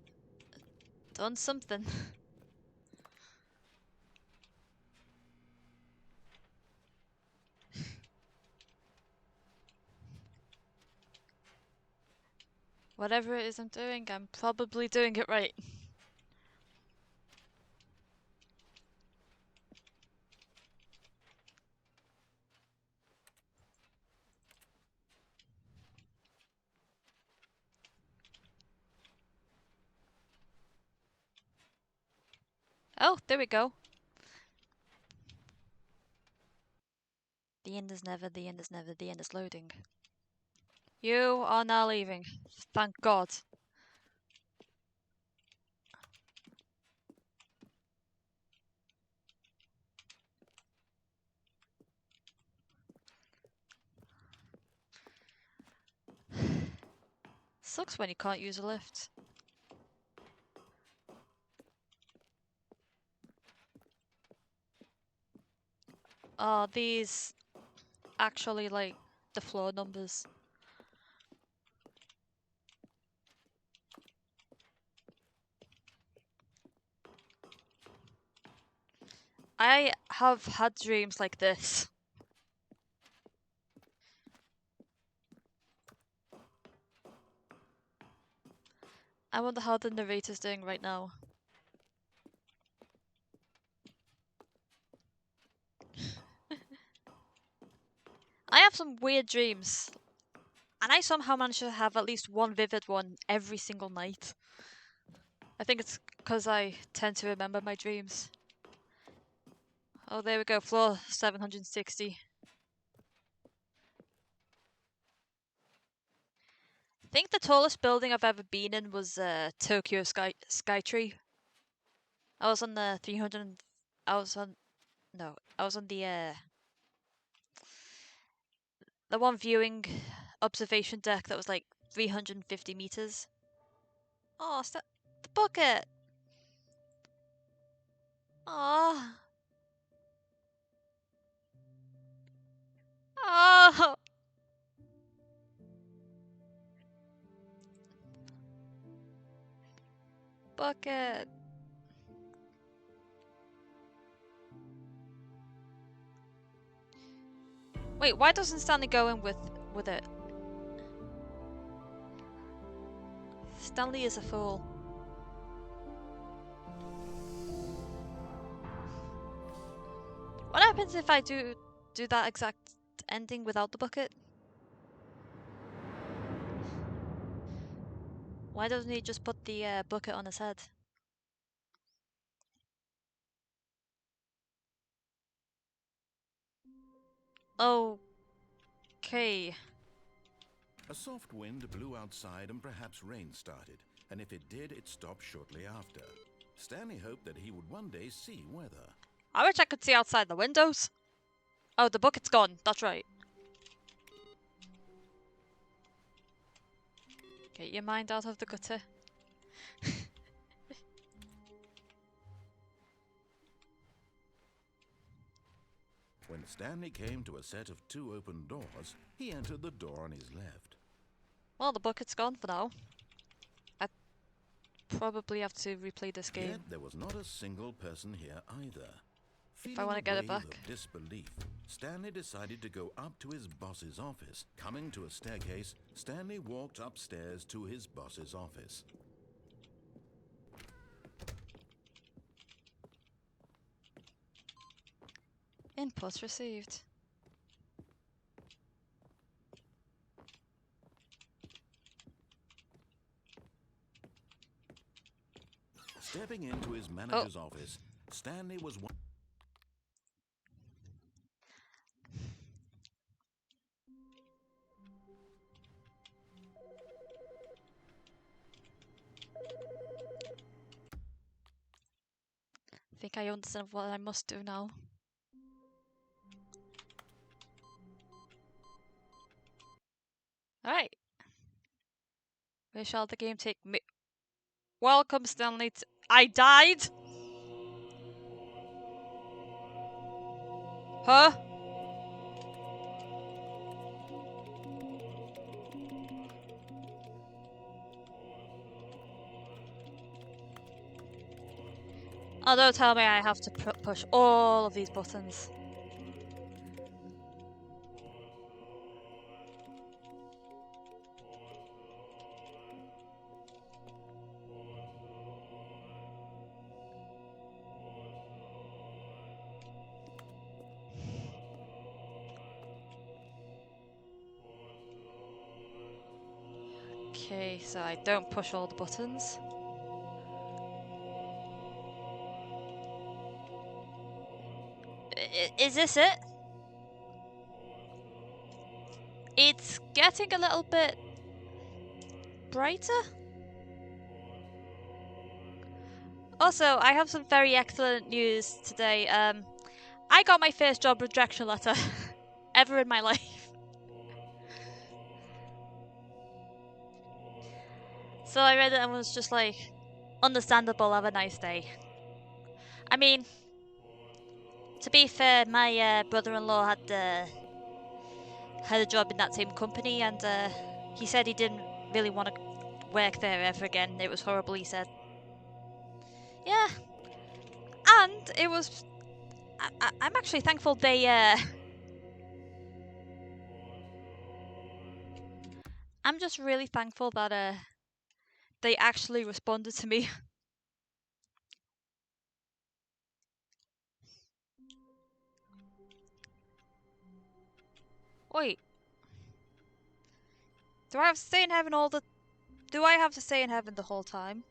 done something. Whatever it is I'm doing, I'm probably doing it right. Oh, there we go. The end is never, the end is never, the end is loading. You are now leaving. Thank God. Sucks when you can't use a lift. Are these actually like the floor numbers? I have had dreams like this. I wonder how the narrator's doing right now. I have some weird dreams, and I somehow manage to have at least one vivid one every single night. I think it's because I tend to remember my dreams. Oh, there we go, floor 760. I think the tallest building I've ever been in was Tokyo Skytree. I was on the 300. I was on. No, I was on the one viewing observation deck that was like 350 meters. Oh, the bucket. Oh. Oh. Bucket. Wait, why doesn't Stanley go in with it? Stanley is a fool. What happens if I do that exact ending without the bucket? Why doesn't he just put the bucket on his head? Okay. A soft wind blew outside and perhaps rain started, and if it did, it stopped shortly after. Stanley hoped that he would one day see weather. I wish I could see outside the windows. Oh, the bucket's gone. That's right. Get your mind out of the gutter. When Stanley came to a set of 2 open doors, he entered the door on his left. Well, the bucket's gone for now. I probably have to replay this game. Yet there was not a single person here either. If I want to get it back. Feeling a wave of disbelief, Stanley decided to go up to his boss's office. Coming to a staircase, Stanley walked upstairs to his boss's office. Input received. Stepping into his manager's office, Stanley was one. I think I understand what I must do now. Alright. Where shall the game take me? Welcome, Stanley. I died? Huh? Oh, don't tell me I have to push all of these buttons. Okay, so I don't push all the buttons. Is this it? It's getting a little bit brighter. Also, I have some very excellent news today. I got my first job rejection letter ever in my life. So I read it and was just like, understandable, have a nice day. I mean, to be fair, my brother-in-law had a job in that same company, and he said he didn't really want to work there ever again. It was horrible, he said. Yeah, and it was. I'm actually thankful they. I'm just really thankful that they actually responded to me. Wait, do I have to stay in heaven all the? Do I have to stay in heaven the whole time?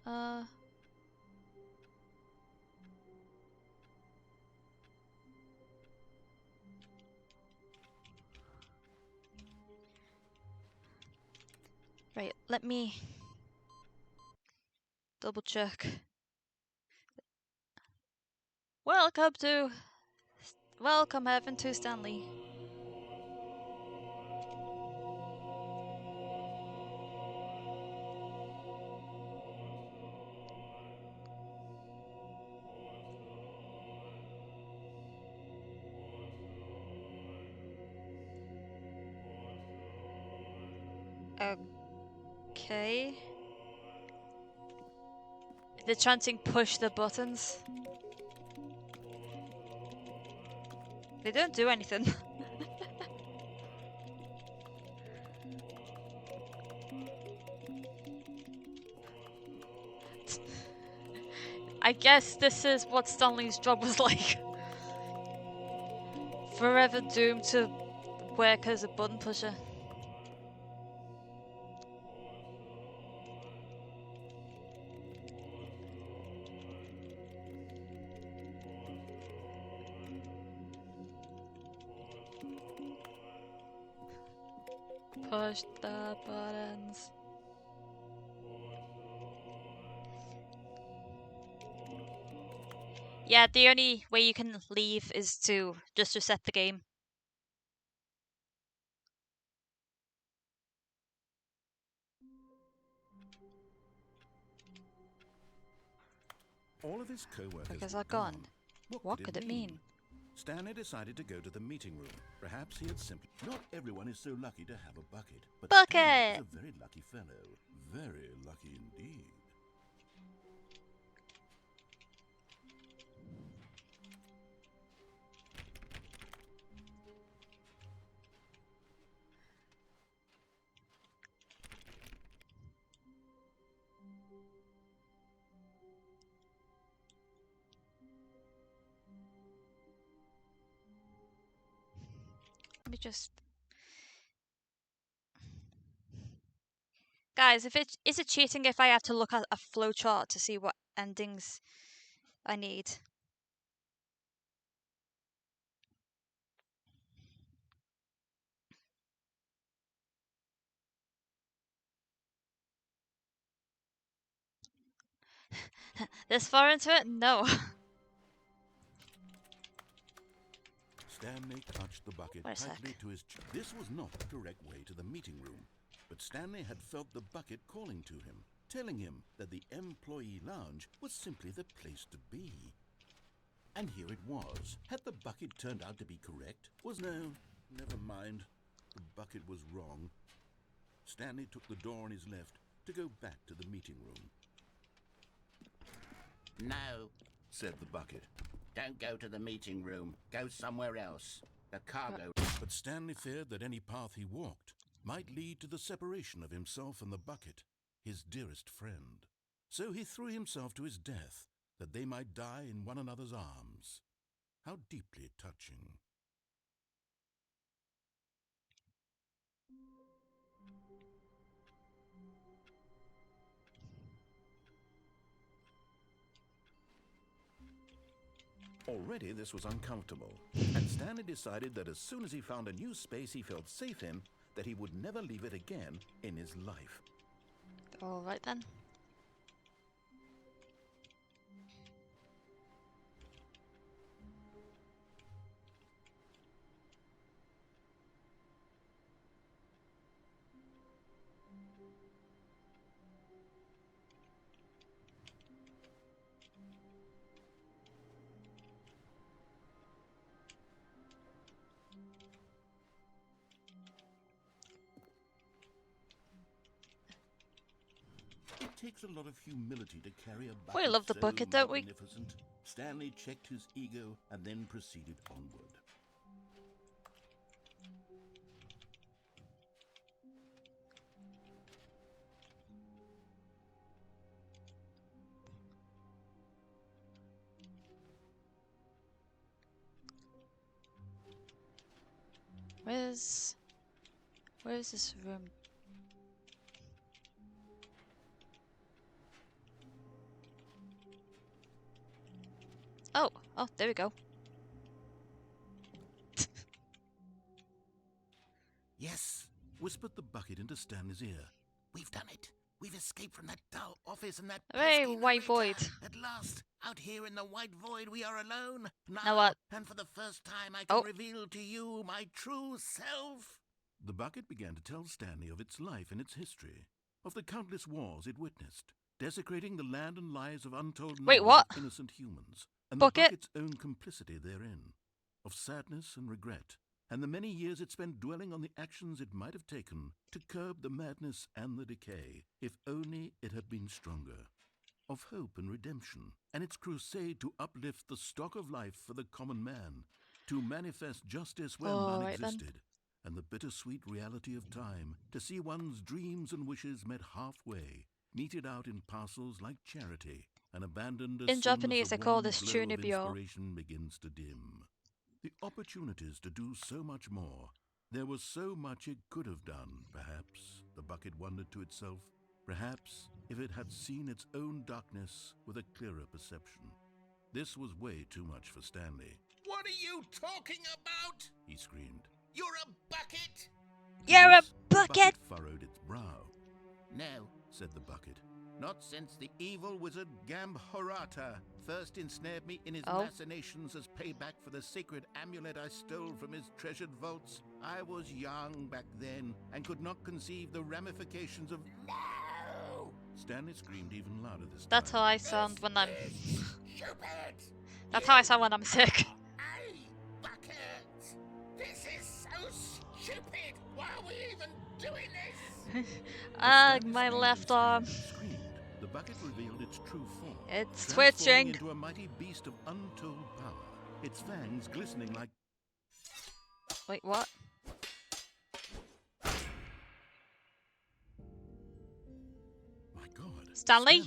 Uh. Right, let me double check. Welcome to. Welcome heaven to Stanley. Okay. They're chanting push the buttons. They don't do anything. I guess this is what Stanley's job was like. Forever doomed to work as a button pusher. Push the buttons. Yeah, the only way you can leave is to just reset the game. All of his co-workers Because were are gone. What Could it mean? Stanley decided to go to the meeting room. Perhaps he had simply... Not everyone is so lucky to have a bucket, but Bucket! Stanley is a very lucky fellow. Very lucky indeed. Let me just... Guys, is it cheating if I have to look at a flowchart to see what endings I need? This far into it? No. Stanley clutched the bucket Wait a tightly sec. to his chest. This was not the correct way to the meeting room, but Stanley had felt the bucket calling to him, telling him that the employee lounge was simply the place to be. And here it was. Had the bucket turned out to be correct? Never mind. The bucket was wrong. Stanley took the door on his left to go back to the meeting room. No, Said the bucket. don't go to the meeting room. Go somewhere else. The cargo... But Stanley feared that any path he walked might lead to the separation of himself and the bucket, his dearest friend. So he threw himself to his death, that they might die in one another's arms. How deeply touching. Already this was uncomfortable, and Stanley decided that as soon as he found a new space he felt safe in, that he would never leave it again in his life. Alright then. takes a lot of humility to carry a We bucket love the so bucket, don't we? magnificent. Stanley checked his ego and then proceeded onward. Where's this room? Oh, there we go. Yes, whispered the bucket into Stanley's ear. We've done it. We've escaped from that dull office and that Hooray, pesky white void. narrator. At last, out here in the white void, we are alone. Now what? And for the first time, I can Oh. reveal to you my true self. The bucket began to tell Stanley of its life and its history, of the countless wars it witnessed, desecrating the land and lives of untold Wait, numbers what? of innocent humans, and Bucket? the bucket's own complicity therein, of sadness and regret, and the many years it spent dwelling on the actions it might have taken to curb the madness and the decay, if only it had been stronger, of hope and redemption, and its crusade to uplift the stock of life for the common man, to manifest justice where none Alright then. existed, and the bittersweet reality of time, to see one's dreams and wishes met halfway, meted out in parcels like charity, and abandoned as In soon Japanese, as they the call warm this glow of chunibyo. inspiration begins to dim. The opportunities to do so much more. There was so much it could have done, perhaps, the bucket wondered to itself. Perhaps, if it had seen its own darkness with a clearer perception. This was way too much for Stanley. What are you talking about? He screamed. You're a bucket! You're a Yes, the bucket! furrowed its brow. No, said the bucket. Not since the evil wizard Gambhorata first ensnared me in his Oh. machinations as payback for the sacred amulet I stole from his treasured vaults. I was young back then and could not conceive the ramifications of... No! Stanley screamed even louder this time. That's how I sound when I'm... Stupid! That's how I sound when I'm sick. Hey, bucket! This is so stupid! Why are we even doing this? My left arm. Screamed. The bucket revealed its true form. It's Transforming twitching. into a mighty beast of untold power. Its fangs glistening like... Wait, what? My God. Stanley?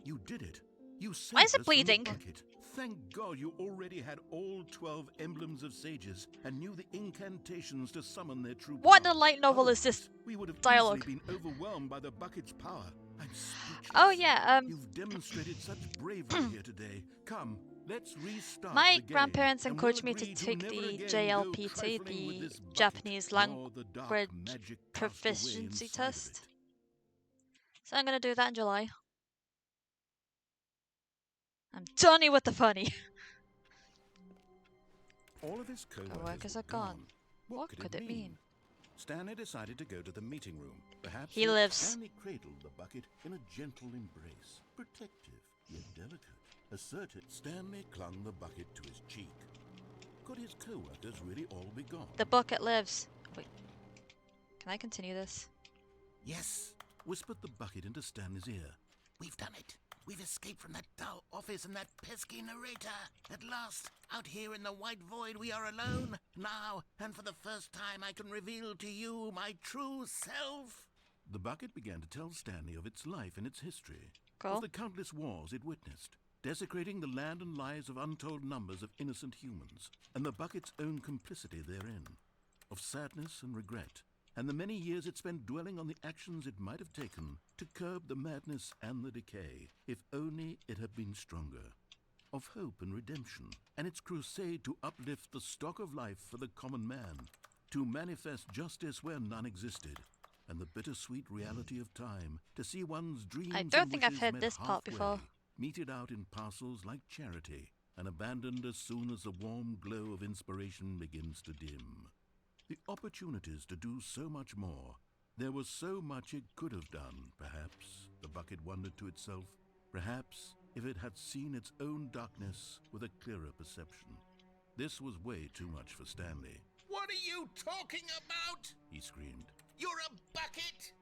You did it. You saved Why is it us from the bleeding? bucket. Thank God you already had all 12 emblems of sages and knew the incantations to summon their true What in power. a light novel is this? Otherwise, we would have dialogue? easily been overwhelmed by the bucket's power. I'm speechless. Oh yeah, You've demonstrated such bravery here today. Come, let's restart my the game, grandparents and encouraged we'll me to agree take never the again go JLPT, trifling with the this bucket, Japanese nor the dark language magic cast away proficiency inside of test. it. So I'm gonna do that in July. I'm done with the funny. All of his Co-workers co-workers are were gone. What What could it mean? Stanley decided to go to the meeting room. Perhaps He lives. Stanley cradled the bucket in a gentle embrace, protective yet delicate. Assertive, Stanley clung the bucket to his cheek. Could his co-workers really all be gone? The bucket lives. Wait. Can I continue this? Yes, whispered the bucket into Stanley's ear. We've done it. We've escaped from that dull office and that pesky narrator. At last, out here in the white void, we are alone. Now, and for the first time, I can reveal to you my true self. The bucket began to tell Stanley of its life and its history. Cool. Of the countless wars it witnessed, desecrating the land and lives of untold numbers of innocent humans, and the bucket's own complicity therein. Of sadness and regret, and the many years it spent dwelling on the actions it might have taken to curb the madness and the decay, if only it had been stronger. Of hope and redemption, and its crusade to uplift the stock of life for the common man, to manifest justice where none existed, and the bittersweet reality of time, to see one's dreams I and don't think I've wishes heard met this part before. halfway, meted out in parcels like charity, and abandoned as soon as the warm glow of inspiration begins to dim. The opportunities to do so much more. There was so much it could have done, perhaps, the bucket wondered to itself. Perhaps, if it had seen its own darkness with a clearer perception. This was way too much for Stanley. What are you talking about? He screamed. You're a bucket!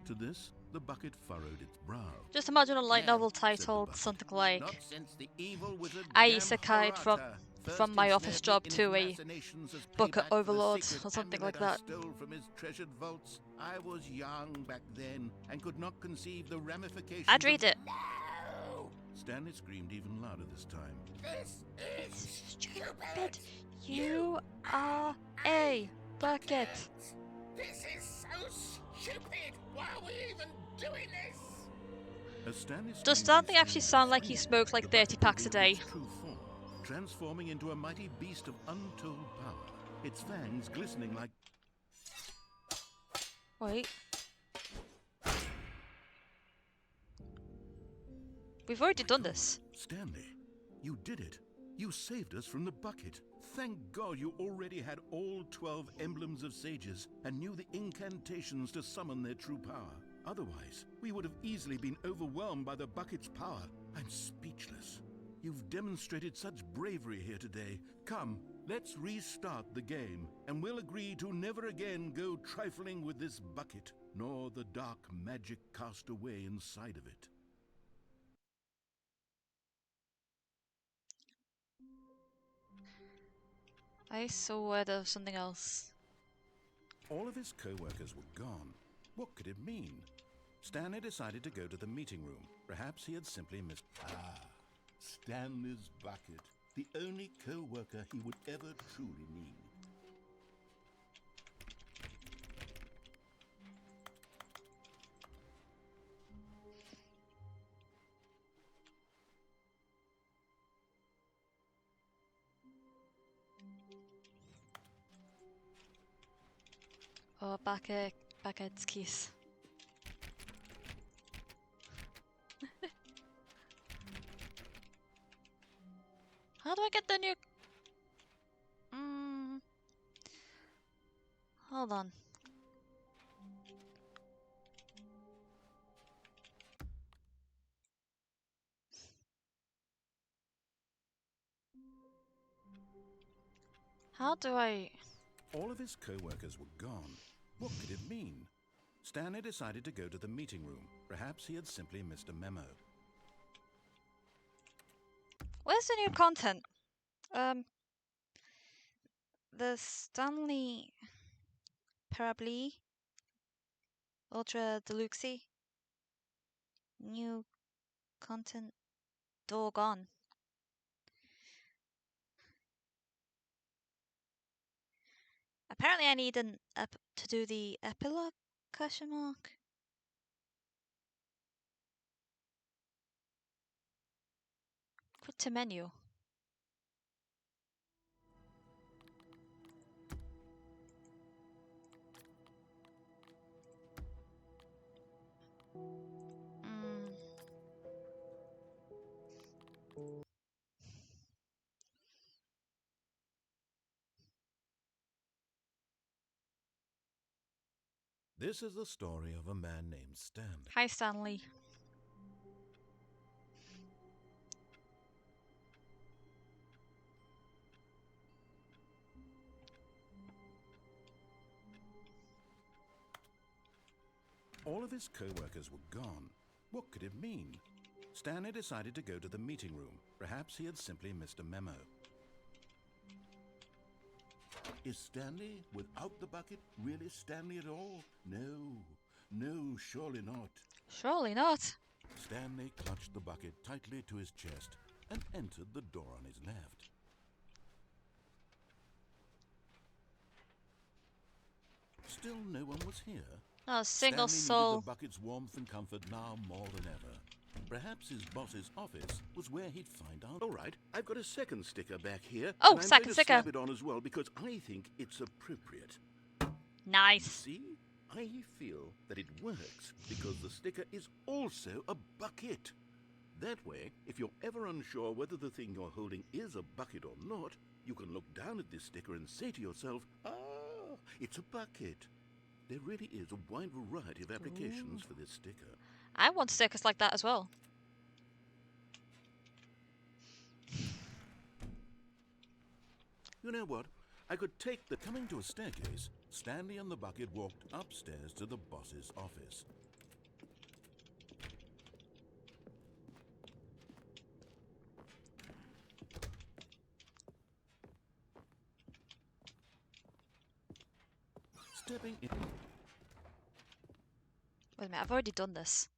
To this, The bucket furrowed its brow. Just imagine a light No, novel said the titled bucket. something like Not since the evil wizard I Gam isekai'd Harata from first my office ensnared job me in to his a machinations as bucket payback for the overlord sacred or something amulet like that. I stole from his treasured vaults. I was young back then and could not conceive the ramifications. I'd read it. No! Stanley screamed even louder this time. This is Stupid. You are a bucket. This is so stupid. Why are we even doing this? As Stanley Does screamed Stanley his actually screams sound like he freely, smokes like the 30 bucket packs a revealed day? its true form, transforming into a mighty beast of untold power, its fangs glistening like... Wait. We've already done this. Stanley, you did it. You saved us from the bucket. Thank God you already had all 12 emblems of sages and knew the incantations to summon their true power. Otherwise, we would have easily been overwhelmed by the bucket's power. I'm speechless. You've demonstrated such bravery here today. Come, let's restart the game, and we'll agree to never again go trifling with this bucket, nor the dark magic cast away inside of it. I saw there was something else. All of his co-workers were gone. What could it mean? Stanley decided to go to the meeting room. Perhaps he had simply missed... Ah, Stanley's bucket. The only co-worker he would ever truly need. Oh, bucket's keys. How do I get the new... Hold on. How do I... All of his co-workers were gone. What could it mean? Stanley decided to go to the meeting room. Perhaps he had simply missed a memo. Where's the new content? The Stanley Parably Ultra Deluxe new content doggone. Apparently I need an to do the epilogue question mark. Quit to menu. This is the story of a man named Stanley. Hi Stanley. All of his co-workers were gone. What could it mean? Stanley decided to go to the meeting room. Perhaps he had simply missed a memo. Is Stanley, without the bucket, really Stanley at all? No, surely not. Surely not. Stanley clutched the bucket tightly to his chest and entered the door on his left. Still no one was here. Not a single Stanley soul. needed the bucket's warmth and comfort now more than ever. Perhaps his boss's office was where he'd find out. All right, I've got a second sticker back here. Oh, and I'm second going to sticker. slap it on as well because I think it's appropriate. Nice. See? I feel that it works because the sticker is also a bucket. That way, if you're ever unsure whether the thing you're holding is a bucket or not, you can look down at this sticker and say to yourself, ah, it's a bucket. There really is a wide variety of applications for this sticker. I want stickers like that as well. You know what? I could take the... Coming to a staircase, Stanley and the bucket walked upstairs to the boss's office. Stepping in. Wait a minute, I've already done this.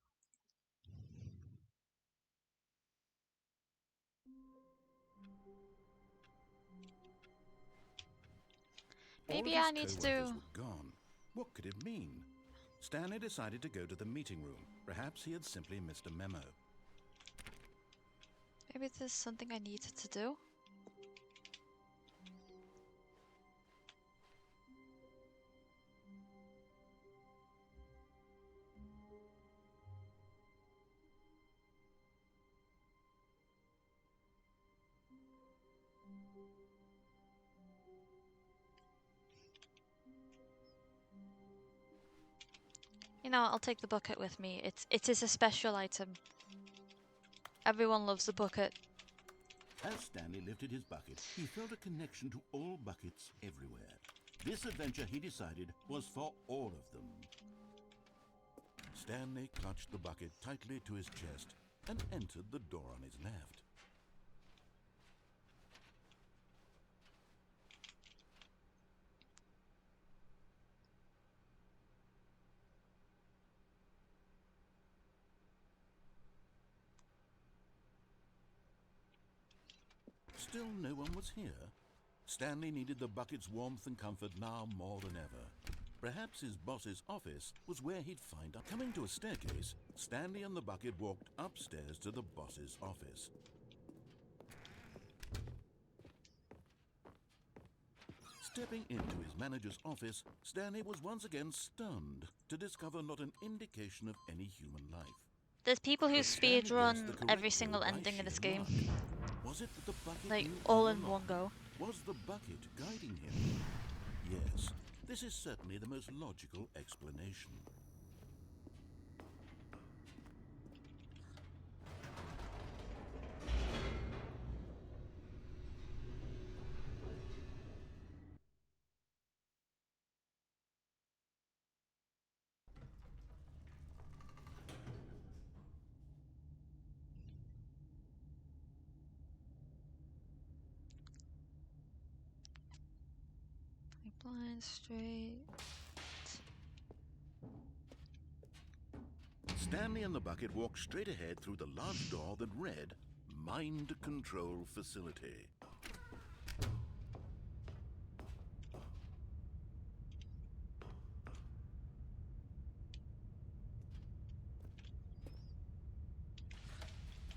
Maybe All I of need his to co-workers do... were gone. What could it mean? Stanley decided to go to the meeting room. Perhaps he had simply missed a memo. Maybe there's something I needed to do? You know, I'll take the bucket with me. It is a special item. Everyone loves the bucket. As Stanley lifted his bucket, he felt a connection to all buckets everywhere. This adventure, he decided, was for all of them. Stanley clutched the bucket tightly to his chest and entered the door on his left. Still no one was here. Stanley needed the bucket's warmth and comfort now more than ever. Perhaps his boss's office was where he'd find out. Coming to a staircase, Stanley and the bucket walked upstairs to the boss's office. Stepping into his manager's office, Stanley was once again stunned to discover not an indication of any human life. There's people who But Stanley speedrun guessed the correct every single code by ending in this sheer game. luck. Was it that the bucket Like, knew all all in along? one go. Was the bucket guiding him? Yes, this is certainly the most logical explanation. Blind straight. Stanley and the bucket walked straight ahead through the large door that read, Mind Control Facility.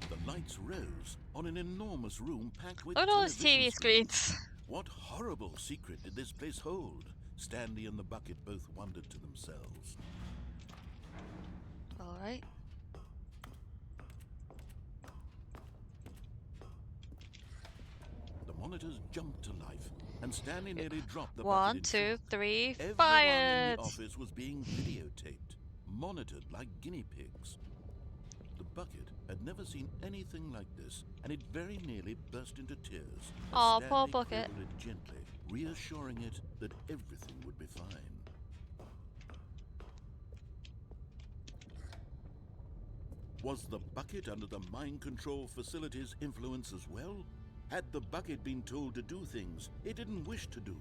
The lights rose on an enormous room packed with Look at all those television TV screens. What horrible secret did this place hold? Stanley and the bucket both wondered to themselves. Alright. The monitors jumped to life, and Stanley nearly dropped the One, bucket in two, shock. three, Everyone fired! in the office was being videotaped, monitored like guinea pigs. The bucket had never seen anything like this, and it very nearly burst into tears. as Aw, poor Stanley bucket. cradled it gently, reassuring it that everything would be fine. Was the bucket under the mind control facility's influence as well? Had the bucket been told to do things it didn't wish to do?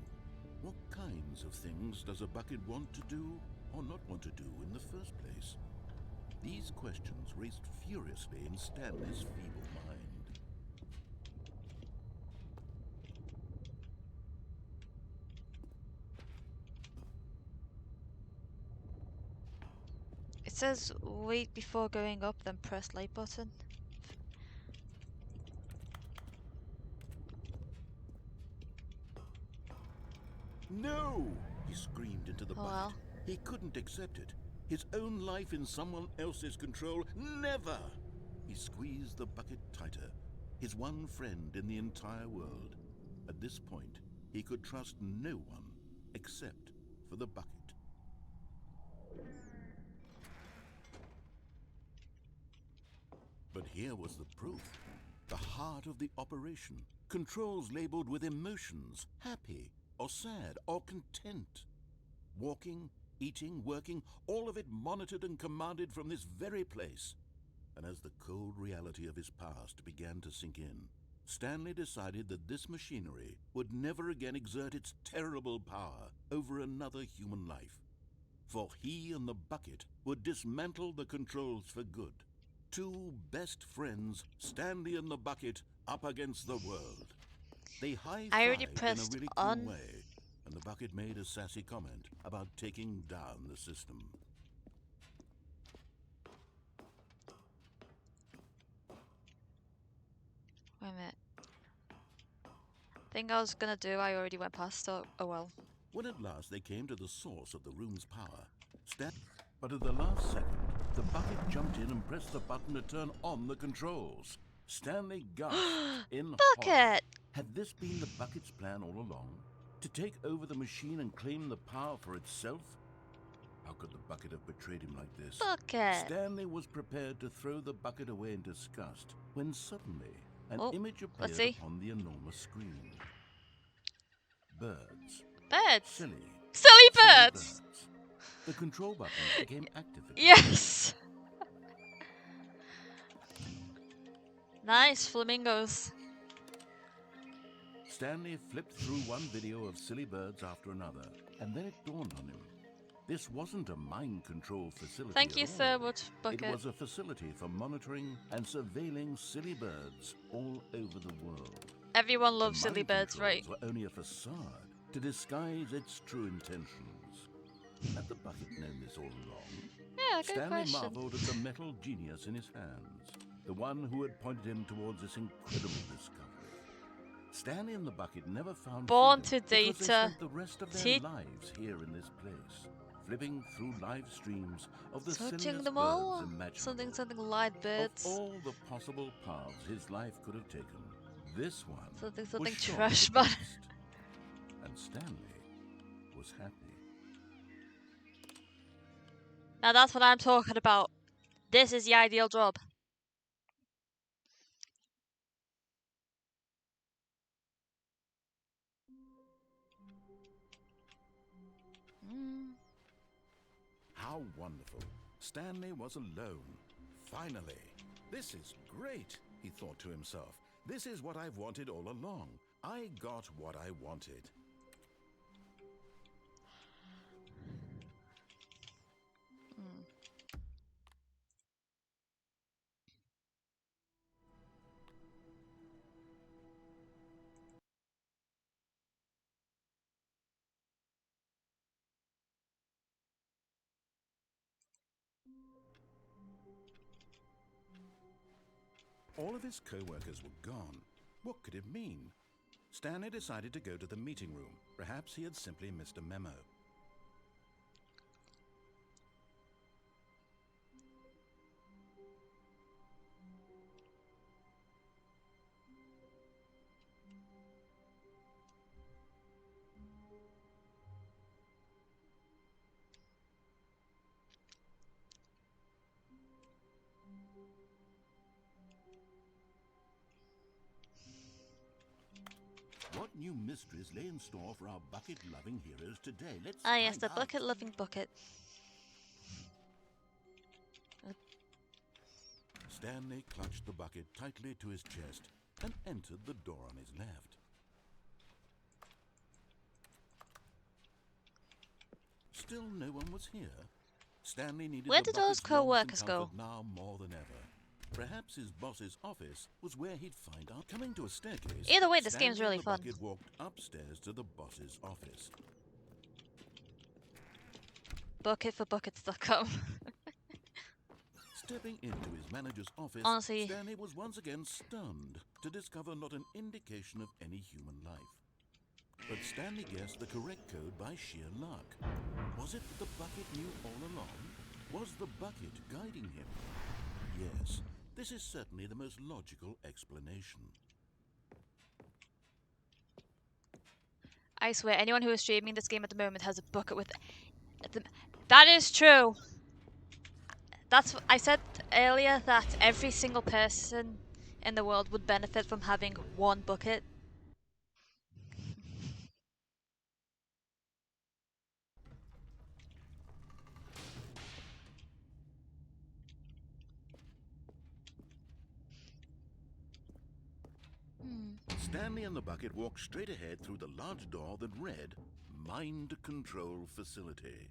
What kinds of things does a bucket want to do or not want to do in the first place? These questions raced furiously in Stanley's feeble mind. It says wait before going up, then press light button. No! He screamed into the Oh bucket. well. He couldn't accept it. His own life in someone else's control? Never! He squeezed the bucket tighter. His one friend in the entire world. At this point, he could trust no one except for the bucket. But here was the proof. The heart of the operation. Controls labeled with emotions, happy or sad or content. Walking, eating, working, all of it monitored and commanded from this very place. And as the cold reality of his past began to sink in, Stanley decided that this machinery would never again exert its terrible power over another human life. For he and the bucket would dismantle the controls for good. Two best friends, Stanley and the bucket, up against the world. They I already high-fived in a pressed really cool on. way, and the bucket made a sassy comment about taking down the system. Wait a minute. Thing I was gonna do, I already went past. Oh well. When at last they came to the source of the room's power, but at the last second, the bucket jumped in and pressed the button to turn on the controls. Stanley gasped in horror. Bucket! Had this been the bucket's plan all along? To take over the machine and claim the power for itself? How could the bucket have betrayed him like this? Bucket! Stanley was prepared to throw the bucket away in disgust when suddenly an image let's appeared see. upon the enormous screen. Birds. Birds! Silly Silly birds! The control buttons became active again. Yes! Nice flamingos. Stanley flipped through one video of silly birds after another, and then it dawned on him. This wasn't a mind control facility. Thank you at so all. much, Bucket. It was a facility for monitoring and surveilling silly birds all over the world. Everyone loves The silly mind birds, right? controls were only a facade to disguise its true intentions. Had the bucket known this all along? Yeah, good Stanley question. marveled at the metal genius in his hands, the one who had pointed him towards this incredible discovery. Stanley and the bucket never found Born freedom to because they data. spent the rest of their lives here in this place, flipping through live streams of the Touching silliest them birds all. imaginable. Something light birds. Of all the possible paths his life could have taken, this one Something was surely trash, the man. best. And Stanley was happy. Now that's what I'm talking about. This is the ideal job. How wonderful. Stanley was alone. Finally. This is great, he thought to himself. This is what I've wanted all along. I got what I wanted. All of his co-workers were gone. What could it mean? Stanley decided to go to the meeting room. Perhaps he had simply missed a memo. What new mysteries lay in store for our bucket-loving heroes today? Let's Ah yes, find the out. bucket-loving bucket. Stanley clutched the bucket tightly to his chest and entered the door on his left. Still no one was here. Stanley needed Where the did those bucket's warmth and co-workers go? comfort now more than ever. Perhaps his boss's office was where he'd find out. Coming to a staircase. Either way, this Stanley game's really and the fun. bucket walked upstairs to the boss's office. Bucketforbuckets.com. Stepping into his manager's office, Honestly. Stanley was once again stunned to discover not an indication of any human life. But Stanley guessed the correct code by sheer luck. Was it that the bucket knew all along? Was the bucket guiding him? Yes, this is certainly the most logical explanation. I swear, anyone who is streaming this game at the moment has a bucket with them. That is true. That's I said earlier that every single person in the world would benefit from having one bucket. Stanley and the bucket walked straight ahead through the large door that read, Mind Control Facility.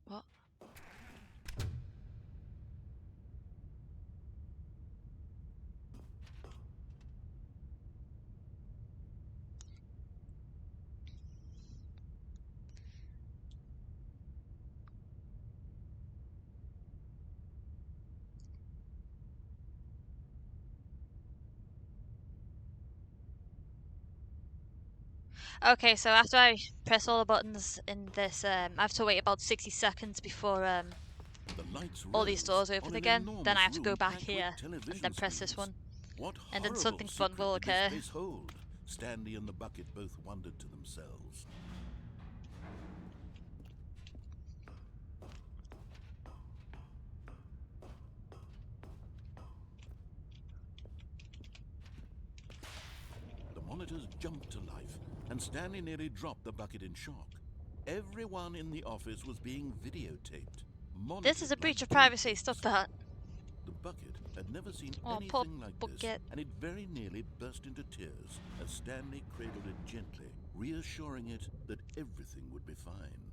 What? Okay, so after I press all the buttons in this, I have to wait about 60 seconds before The lights all these rose doors open on an again. Then I enormous have to go room back packed here with and television then press this screens. one. What And then horrible something fun secret will did this occur. place hold? Stanley and the bucket both wondered to themselves. The monitors jumped to life, and Stanley nearly dropped the bucket in shock. Everyone in the office was being videotaped. This is a Monitored breach like of guinea privacy, stop pigs. that. The bucket had never seen Oh, poor anything like this, bucket. and it very nearly burst into tears as Stanley cradled it gently, reassuring it that everything would be fine.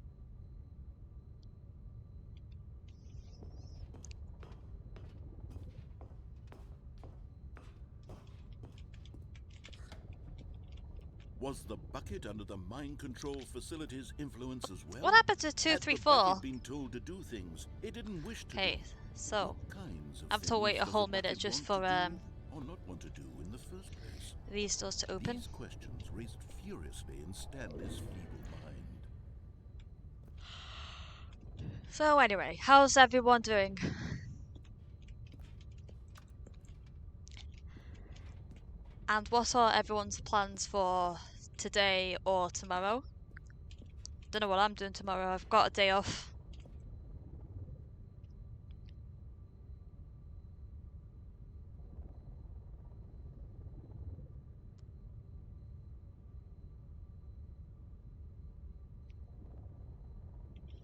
Was the bucket under the mind control facility's influence as well? What happened to Had 234? the bucket been told to do things it didn't wish to Okay, do? so What kinds of I have to things wait a does whole the minute bucket just want for to do or not want to do in the first place? these doors to open. These questions raced furiously in Stanley's feeble mind. So anyway, how's everyone doing? And what are everyone's plans for today or tomorrow? Don't know what I'm doing tomorrow. I've got a day off.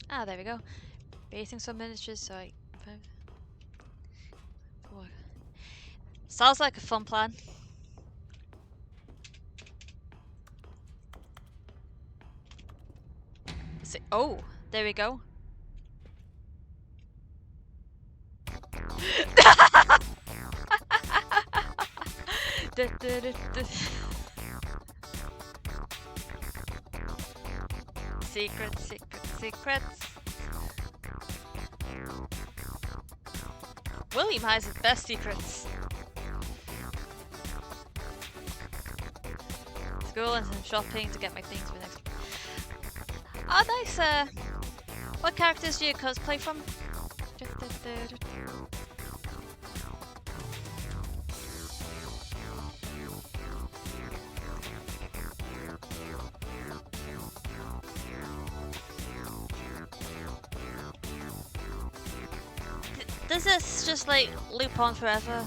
Ah, there we go. Creating some miniatures so I... Sounds like a fun plan. Oh, there we go. Secrets, secrets, secrets. William has his best secrets. School and some shopping to get my things for next. Oh, nice. What characters do you cosplay from? Does this just like loop on forever?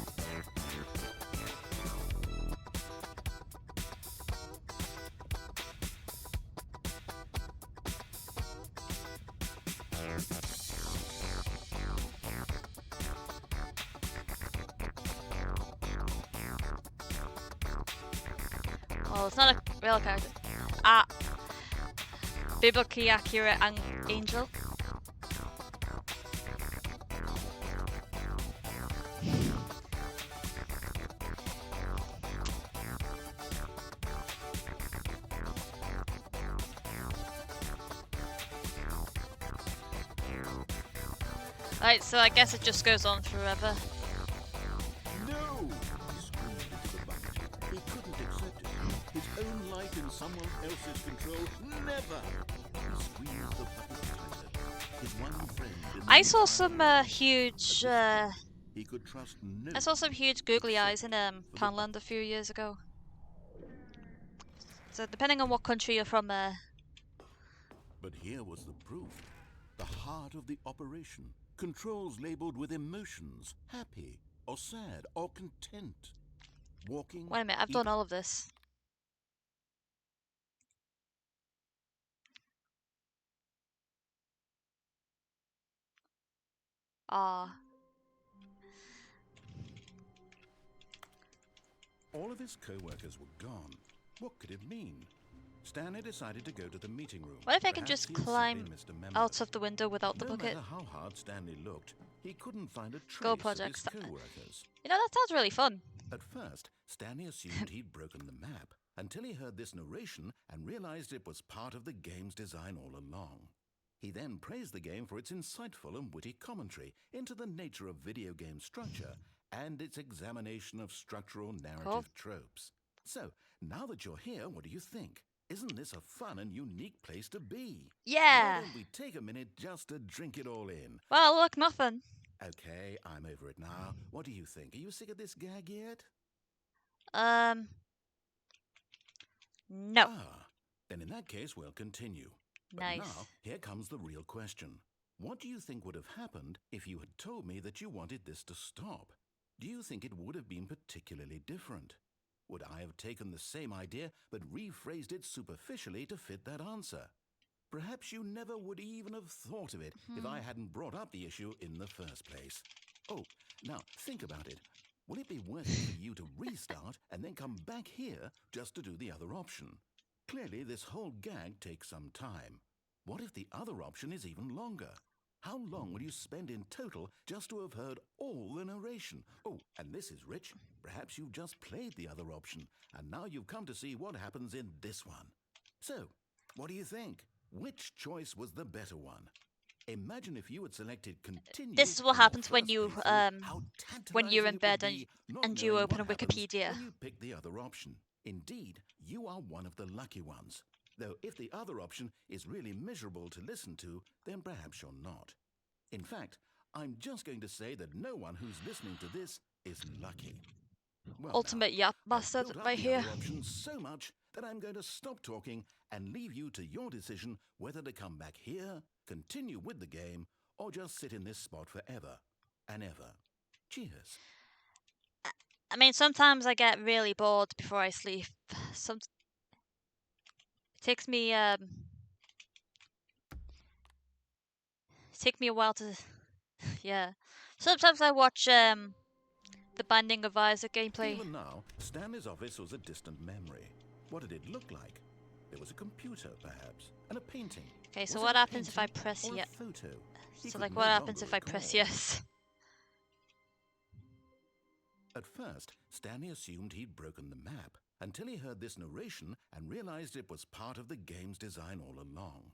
Well, it's not a real character. Ah, biblically accurate angel. Right, so I guess it just goes on forever. No! He screamed into the bucket. He couldn't accept it. His own life in someone else's control. Never! He squeezed the bucket tighter. His one friend in I the saw entire some world. huge. He could trust no I saw some huge googly eyes in Poundland a few years ago. So depending on what country you're from, But here was the proof. The heart of the operation. Controls labeled with emotions. Happy, or sad, or content. Walking. wait a minute, I've done all of this. are. All of his co-workers were gone. What could it mean? Stanley decided to go to the meeting room. What if I can Perhaps just he had climb simply missed a memo. out of the window without the No bucket? matter how hard Stanley looked, he couldn't find a Go trace of projects. his co-workers. You know, that sounds really fun. At first, Stanley assumed he'd broken the map until he heard this narration and realized it was part of the game's design all along. He then praised the game for its insightful and witty commentary into the nature of video game structure and its examination of structural narrative tropes. So, now that you're here, what do you think? Isn't this a fun and unique place to be? Yeah. Why don't we take a minute just to drink it all in? Well, look, nothing. Okay, I'm over it now. What do you think? Are you sick of this gag yet? No. Ah, then in that case, we'll continue. But Nice. now, here comes the real question. What do you think would have happened if you had told me that you wanted this to stop? Do you think it would have been particularly different? Would I have taken the same idea but rephrased it superficially to fit that answer? Perhaps you never would even have thought of it if I hadn't brought up the issue in the first place. Oh, now think about it. Will it be worth it for you to restart and then come back here just to do the other option? Clearly, this whole gag takes some time. What if the other option is even longer? How long will you spend in total just to have heard all the narration? Oh, and this is rich. Perhaps you've just played the other option, and now you've come to see what happens in this one. So, what do you think? Which choice was the better one? Imagine if you had selected continue. This is what in your happens when first you playthrough, how when you're tantalizing in it bed would be not and you knowing open a what happens Wikipedia. when you pick the other option. Indeed, you are one of the lucky ones. Though if the other option is really miserable to listen to, then perhaps you're not. In fact, I'm just going to say that no one who's listening to this is lucky. Well, Ultimate now, Yap I've Master built up right the here. other option so much that I'm going to stop talking and leave you to your decision whether to come back here, continue with the game, or just sit in this spot forever and ever. Cheers. I mean, sometimes I get really bored before I sleep. It takes me a while to yeah. Sometimes I watch the Binding of Isaac gameplay. Even now, Stanley's office was a distant memory. What did it look like? There was a computer, perhaps, and a painting. Okay, so Was it what a happens if I painting press or a yes? photo? He So could like, no what happens longer if I press recall. yes? At first, Stanley assumed he'd broken the map until he heard this narration and realized it was part of the game's design all along.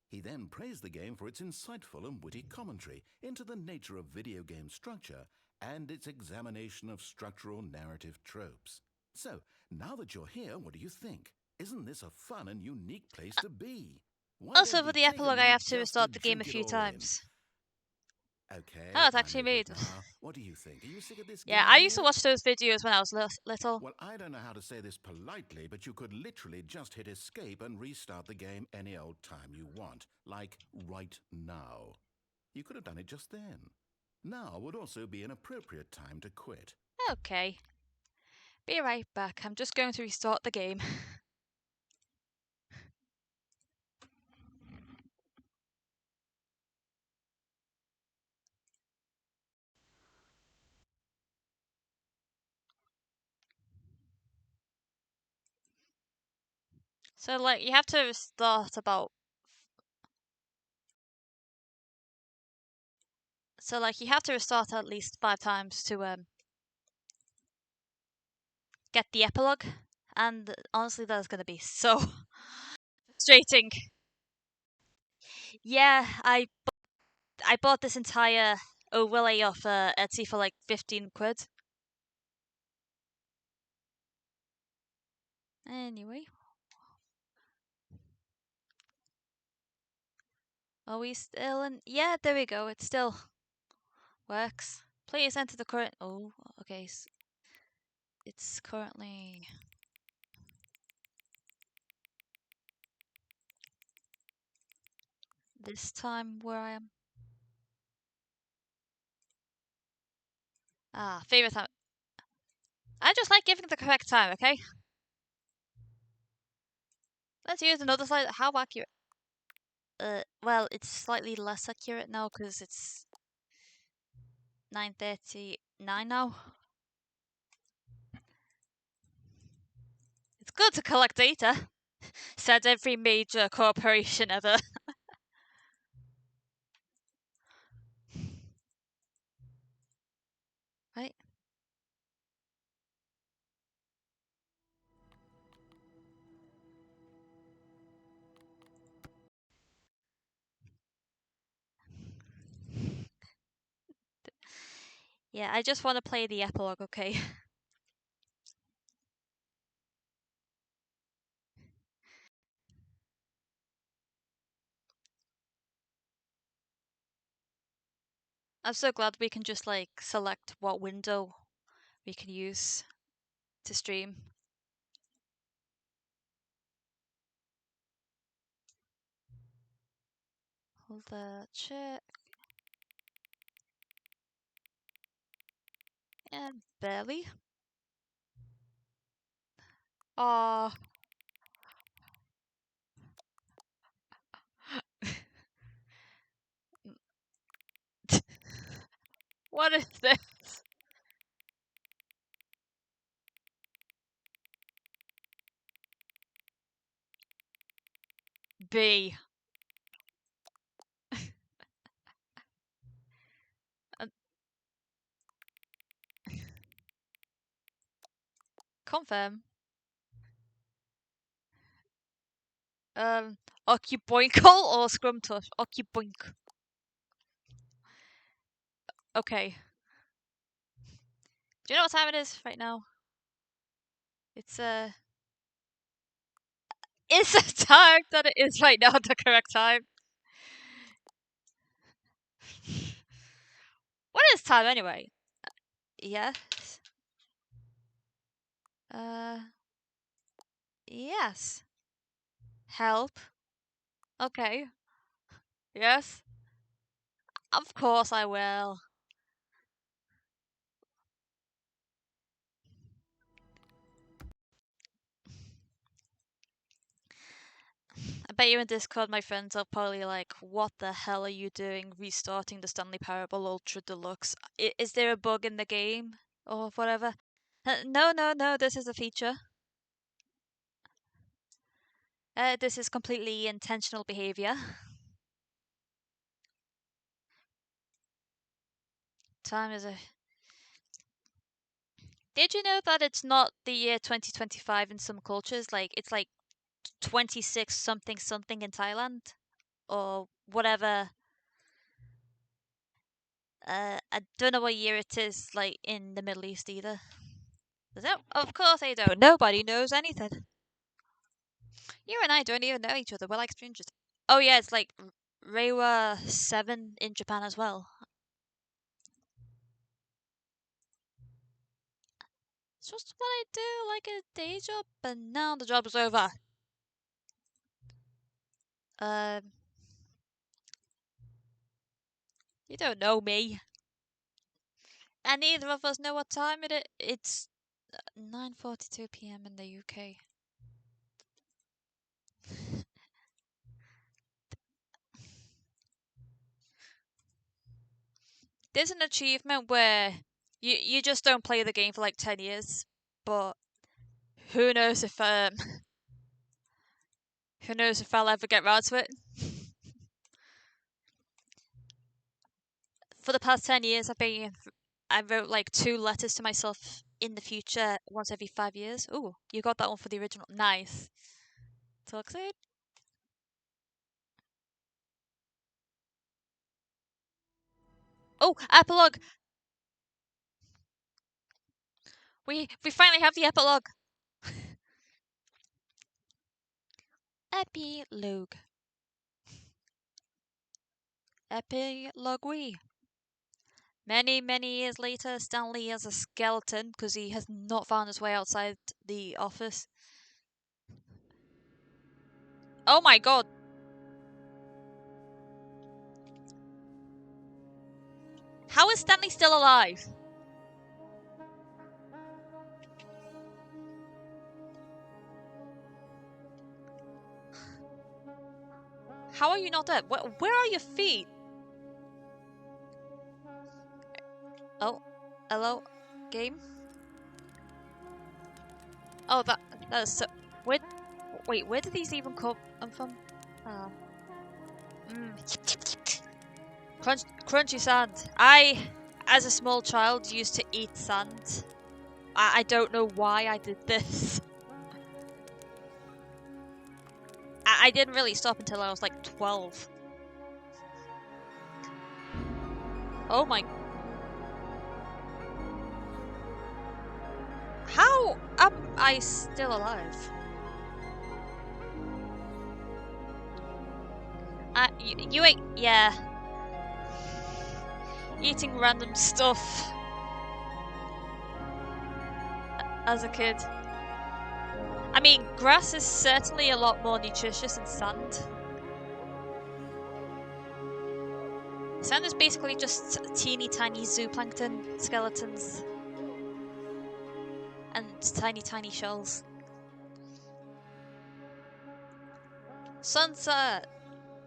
He then praised the game for its insightful and witty commentary into the nature of video game structure and its examination of structural narrative tropes. So, now that you're here, what do you think? Isn't this a fun and unique place to be? Why Also, don't for we the take a epilogue, I minute have to just restart the game a drink it few all in? times. Okay, Oh, it's I'm actually over it made. now. What do you think? Are you sick of this Yeah, gag I used to yet? watch those videos when I was little. Well, I don't know how to say this politely, but you could literally just hit escape and restart the game any old time you want, like right now. You could have done it just then. Now would also be an appropriate time to quit. Okay. Be right back. I'm just going to restart the game. So, like, you have to restart about... So, like, you have to restart at least 5 times to get the epilogue. And honestly, that's gonna be so frustrating. Yeah, I bought this entire overlay off Etsy for like 15 quid. Anyway. Are we still in? Yeah, there we go. It still works. Please enter the current... Oh, okay. It's currently... this time where I am. Ah, favorite time. I just like giving the correct time, okay? Let's use another slide. How accurate? Well, it's slightly less accurate now because it's 9:39 now. It's good to collect data, said every major corporation ever. Right? Yeah, I just want to play the epilogue, okay? I'm so glad we can just like select what window we can use to stream. Hold the check. And barely. Aw. What is this? B. Uh, Confirm. Occuboinkle or Scrumtush? Occuboink. Okay. Do you know what time it is right now? It's Is the time that it is right now the correct time? What is time anyway? Yes. Yes. Help. Okay. Yes. Of course I will. I bet you in Discord my friends are probably like, what the hell are you doing restarting the Stanley Parable Ultra Deluxe? Is there a bug in the game? Or whatever? No, this is a feature. This is completely intentional behavior. Time is a... Did you know that it's not the year 2025 in some cultures? Like, it's like 26 something something in Thailand? Or whatever. I don't know what year it is, like, in the Middle East either. Does it? Of course I don't. Nobody knows anything. You and I don't even know each other. We're like strangers. Oh yeah, it's like Reiwa 7 in Japan as well. It's just what I do, like a day job, but now the job is over. Um, you don't know me. And neither of us know what time it is. It's 9:42 p.m. in the UK. There's an achievement where you just don't play the game for like 10 years, but who knows if who knows if I'll ever get round to it. For the past 10 years I wrote like 2 letters to myself in the future once every 5 years. Ooh, you got that one for the original. Nice. Toxic. Oh, epilogue. We finally have the epilogue. Epilogue. Epilogue. Many years later, Stanley is a skeleton because he has not found his way outside the office. Oh my god. How is Stanley still alive? How are you not dead? Where are your feet? Oh, hello, game. Oh, that is so. Where? Wait, where did these even come from? Oh. Crunchy sand. I, as a small child, used to eat sand. I don't know why I did this. I didn't really stop until I was like 12. Oh my. How am I still alive? You ate. Yeah. Eating random stuff as a kid. I mean, grass is certainly a lot more nutritious than sand. Sand is basically just teeny tiny zooplankton skeletons and tiny shells. Sunset!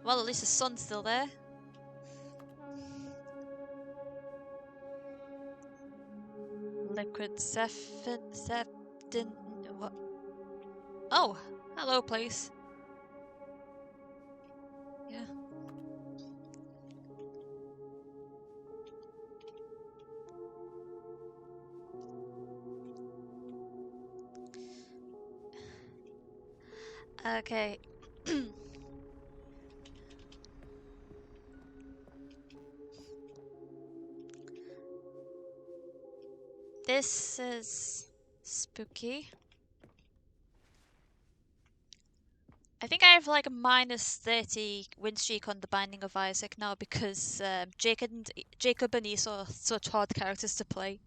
Well, at least the sun's still there. Liquid septin. What? Oh, hello, place. Yeah. Okay. This is spooky. I think I have like a -30 win streak on the Binding of Isaac now because Jacob and Esau are such hard characters to play.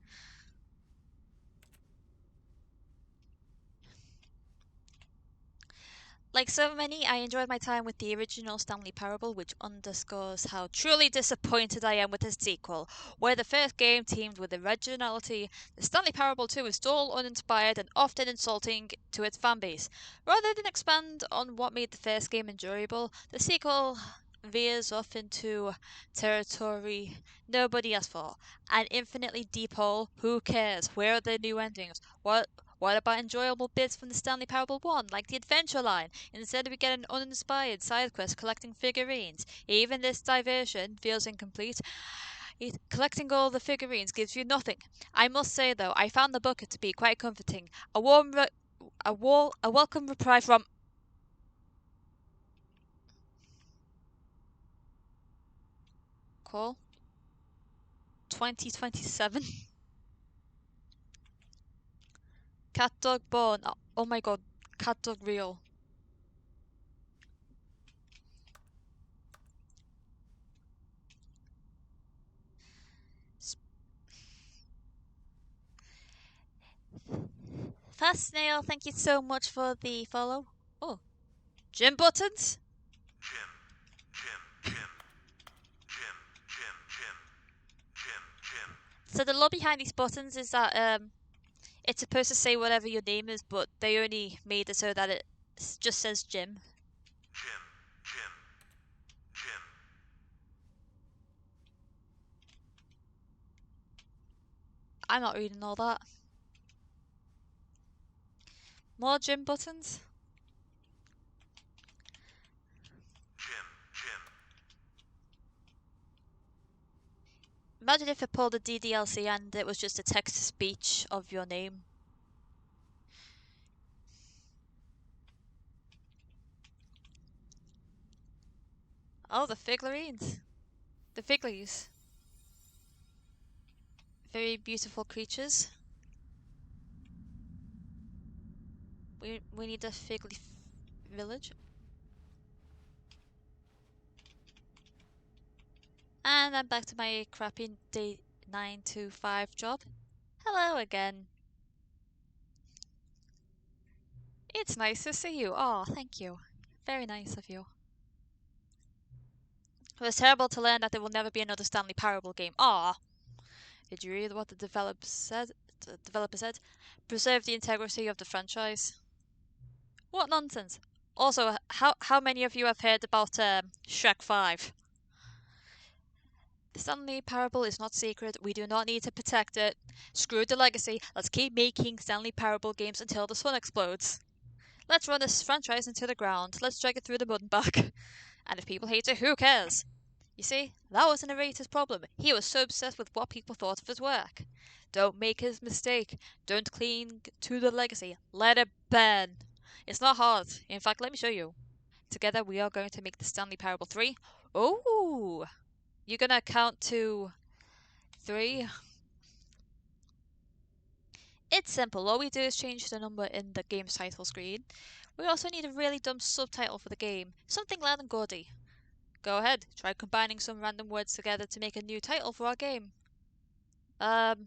Like so many, I enjoyed my time with the original Stanley Parable, which underscores how truly disappointed I am with the sequel. Where the first game teamed with originality, the Stanley Parable 2 is dull, uninspired, and often insulting to its fanbase. Rather than expand on what made the first game enjoyable, the sequel veers off into territory nobody asked for. An infinitely deep hole. Who cares? Where are the new endings? What about enjoyable bits from the Stanley Parable 1, like the adventure line? Instead we get an uninspired side quest collecting figurines. Even this diversion feels incomplete. Collecting all the figurines gives you nothing. I must say though, I found the bucket to be quite comforting. A welcome reply from call 2027. Cat dog born. Oh my god, cat dog real. Fast Snail, thank you so much for the follow. Oh, gym buttons? So the law behind these buttons is that it's supposed to say whatever your name is, but they only made it so that it just says Jim. I'm not reading all that. More Jim buttons? Imagine if I pulled a DDLC and it was just a text-to-speech of your name. Oh, the figurines. The figlies. Very beautiful creatures. We need a figly village. And I'm back to my crappy day 9 to 5 job. Hello again. It's nice to see you. Oh, thank you. Very nice of you. It was terrible to learn that there will never be another Stanley Parable game. Ah, did you read what the developer said? Preserve the integrity of the franchise. What nonsense! Also, how many of you have heard about Shrek 5? The Stanley Parable is not secret. We do not need to protect it. Screw the legacy. Let's keep making Stanley Parable games until the sun explodes. Let's run this franchise into the ground. Let's drag it through the mud and back. And if people hate it, who cares? You see, that was the narrator's problem. He was so obsessed with what people thought of his work. Don't make his mistake. Don't cling to the legacy. Let it burn. It's not hard. In fact, let me show you. Together we are going to make the Stanley Parable 3. Oh! You're gonna count to 3. It's simple. All we do is change the number in the game's title screen. We also need a really dumb subtitle for the game. Something loud and gaudy. Go ahead, try combining some random words together to make a new title for our game. Let's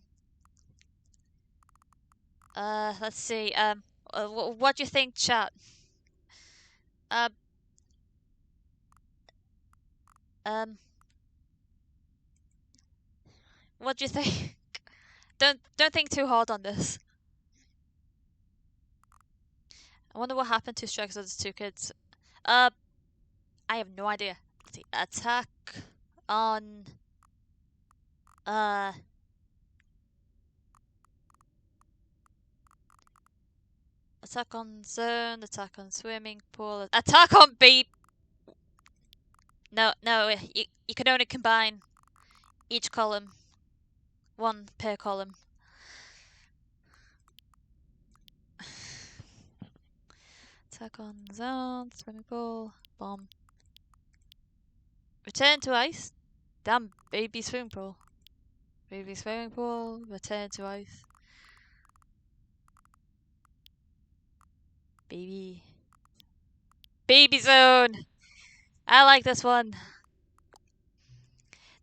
see, what do you think, chat? Um, what do you think? Don't think too hard on this. I wonder what happened to Strike's other 2 kids. I have no idea. Let's see, attack on, attack on zone, attack on swimming pool, attack on beep! No, you can only combine each column. 1 per column. Attack on zone, swimming pool, bomb. Return to ice. Damn, baby swimming pool. Baby swimming pool, return to ice. Baby. Baby zone! I like this one.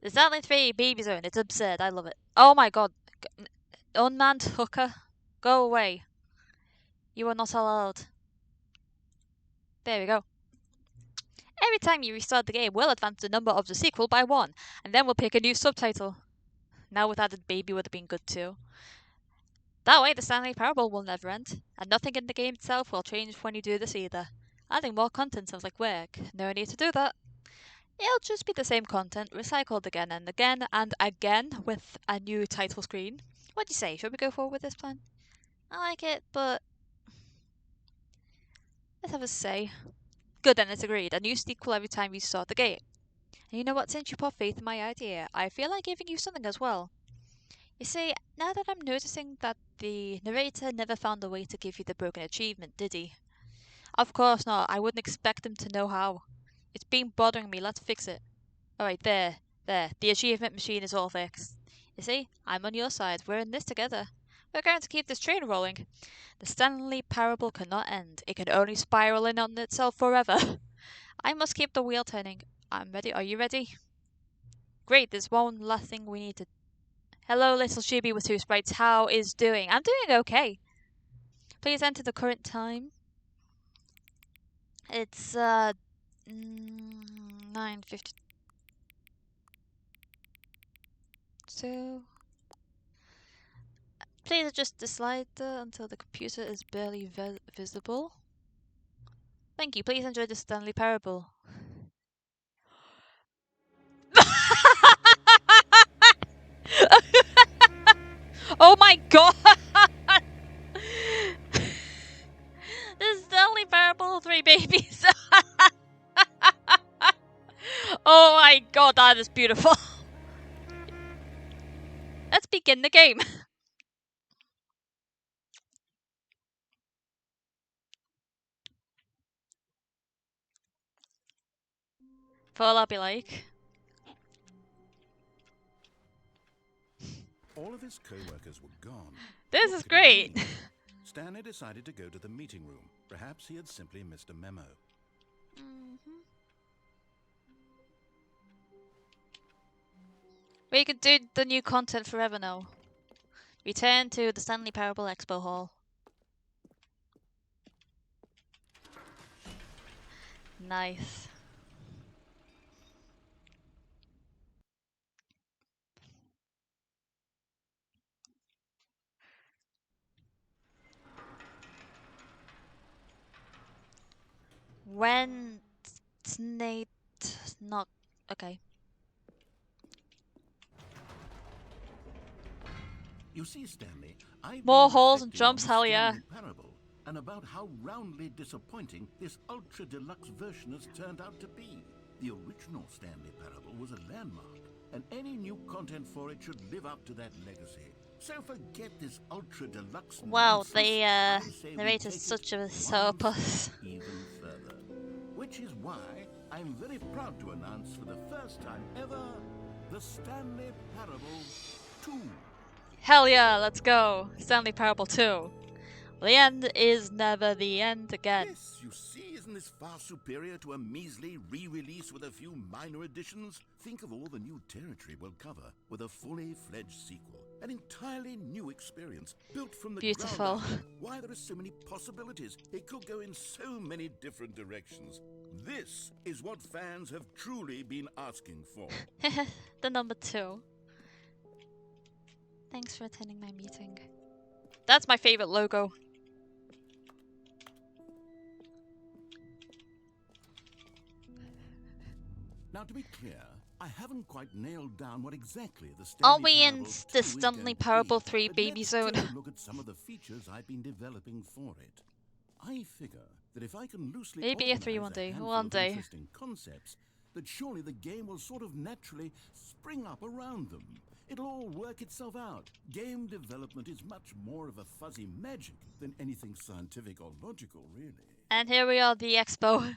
The Stanley 3 baby zone. It's absurd. I love it. Oh my god. Unmanned hooker. Go away. You are not allowed. There we go. Every time you restart the game, we'll advance the number of the sequel by 1, and then we'll pick a new subtitle. Now with added baby would have been good too. That way the Stanley Parable will never end, and nothing in the game itself will change when you do this either. Adding more content sounds like work. No need to do that. It'll just be the same content, recycled again and again and again with a new title screen. What do you say? Should we go forward with this plan? I like it, but let's have a say. Good then, it's agreed. A new sequel every time you start the game. And you know what? Since you put faith in my idea, I feel like giving you something as well. You see, now that I'm noticing that the narrator never found a way to give you the broken achievement, did he? Of course not. I wouldn't expect him to know how. It's been bothering me. Let's fix it. Alright, there. The achievement machine is all fixed. You see, I'm on your side. We're in this together. We're going to keep this train rolling. The Stanley Parable cannot end. It can only spiral in on itself forever. I must keep the wheel turning. I'm ready. Are you ready? Great, there's one last thing we need to... Hello, little Chibi with 2 sprites. How is doing? I'm doing okay. Please enter the current time. It's, 9:52. Please adjust the slider until the computer is barely visible. Thank you. Please enjoy the Stanley Parable. Oh my god! The Stanley Parable 3 babies! Oh my god, that is beautiful. Let's begin the game. Full I'll be like. All of his co-workers were gone. This What is could it great. mean? Stanley decided to go to the meeting room. Perhaps he had simply missed a memo. We can do the new content forever now. Return to the Stanley Parable Expo Hall. Nice. When Snake not okay. You see, Stanley, I've More been holes and reflecting on jumps, the hell yeah. Stanley Parable and about how roundly disappointing this ultra deluxe version has turned out to be. The original Stanley Parable was a landmark, and any new content for it should live up to that legacy. So forget this ultra deluxe Wow, nonsense. the I say we narrator's take such a it one soapus. step even further. Which is why I'm very proud to announce for the first time ever the Stanley Parable 2. Hell yeah, let's go. Stanley Parable 2. The end is never the end again. Yes, you see, isn't this far superior to a measly re-release with a few minor additions? Think of all the new territory we'll cover with a fully fledged sequel. An entirely new experience, built from the Beautiful. ground up. Why there are so many possibilities. It could go in so many different directions. This is what fans have truly been asking for. The number 2. Thanks for attending my meeting. That's my favorite logo. Now, to be clear, I haven't quite nailed down what exactly the Are Stanley we in Parable 2 the is Stanley going to Parable be, 3 but baby let's zone? take a look at some of the features I've been developing for it. I figure that if I can loosely Maybe a 3 organize one day. handful One of day. interesting concepts, that surely the game will sort of naturally spring up around them. It'll all work itself out. Game development is much more of a fuzzy magic than anything scientific or logical, really. And here we are, the expo.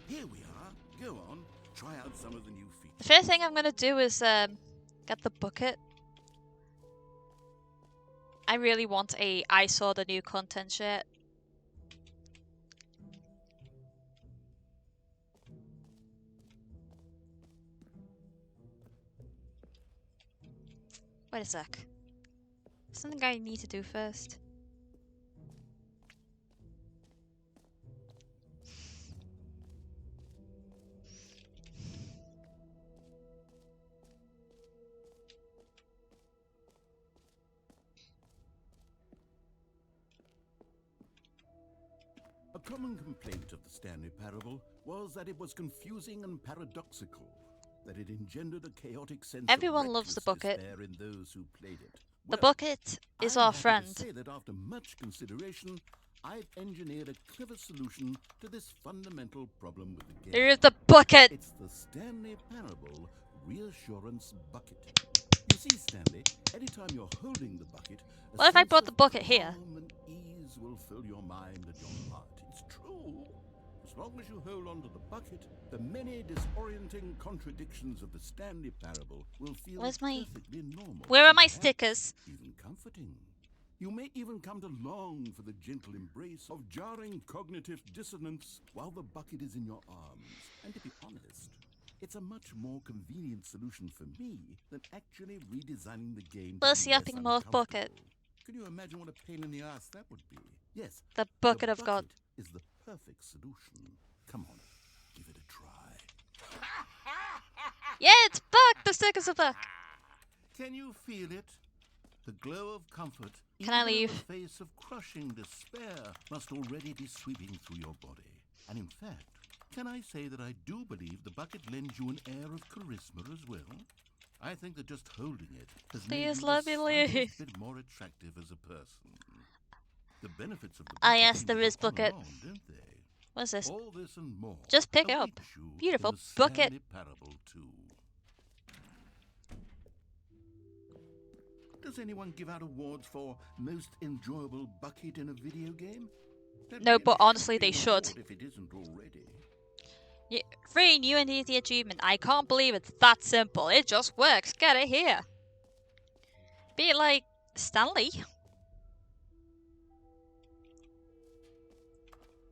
Here we are. Go on, try out some of the new features. The first thing I'm gonna do is get the bucket. I really want a I saw the new content shirt. Wait a sec. Something I need to do first. A common complaint of the Stanley Parable was that it was confusing and paradoxical, that it engendered a chaotic sense Everyone of loves the reckless bucket. despair in those who played it. The Well, bucket is I'm our happy friend. to say that after much consideration, I've engineered a clever solution to this fundamental problem with the game. Here is the bucket! It's the Stanley Parable Reassurance Bucket. You see, Stanley, anytime you're holding the bucket, a What if I sense brought the of bucket here? calm and ease will fill your mind and your heart. It's true. As long as you hold onto the bucket, the many disorienting contradictions of the Stanley Parable will feel Where's my- perfectly normal. Where are my and perhaps stickers? even comforting. You may even come to long for the gentle embrace of jarring cognitive dissonance while the bucket is in your arms. And to be honest, it's a much more convenient solution for me than actually redesigning the game. Let's see, I think more bucket. Can you imagine what a pain in the ass that would be? Yes, The bucket the of God. bucket is the perfect solution. Come on, give it a try. Yeah, it's back! The stickers are back! Can you feel it? The glow of comfort, Can I even in leave? the face of crushing despair, must already be sweeping through your body. And in fact, can I say that I do believe the bucket lends you an air of charisma as well? I think that just holding it has made Please you let the me slightest leave. bit more attractive as a person. The benefits of the Ah, bucket yes, seem there to go is on and bucket. on, don't they? What's this? All this and more. Just pick it awaits up. you in Beautiful the bucket. Stanley Parable 2. Does anyone give out awards for most enjoyable bucket in a video game? That No, really but should honestly, be they an should. award if it isn't already. Yeah, 3 new and easy achievement. I can't believe it's that simple. It just works. Get it here. Be like Stanley.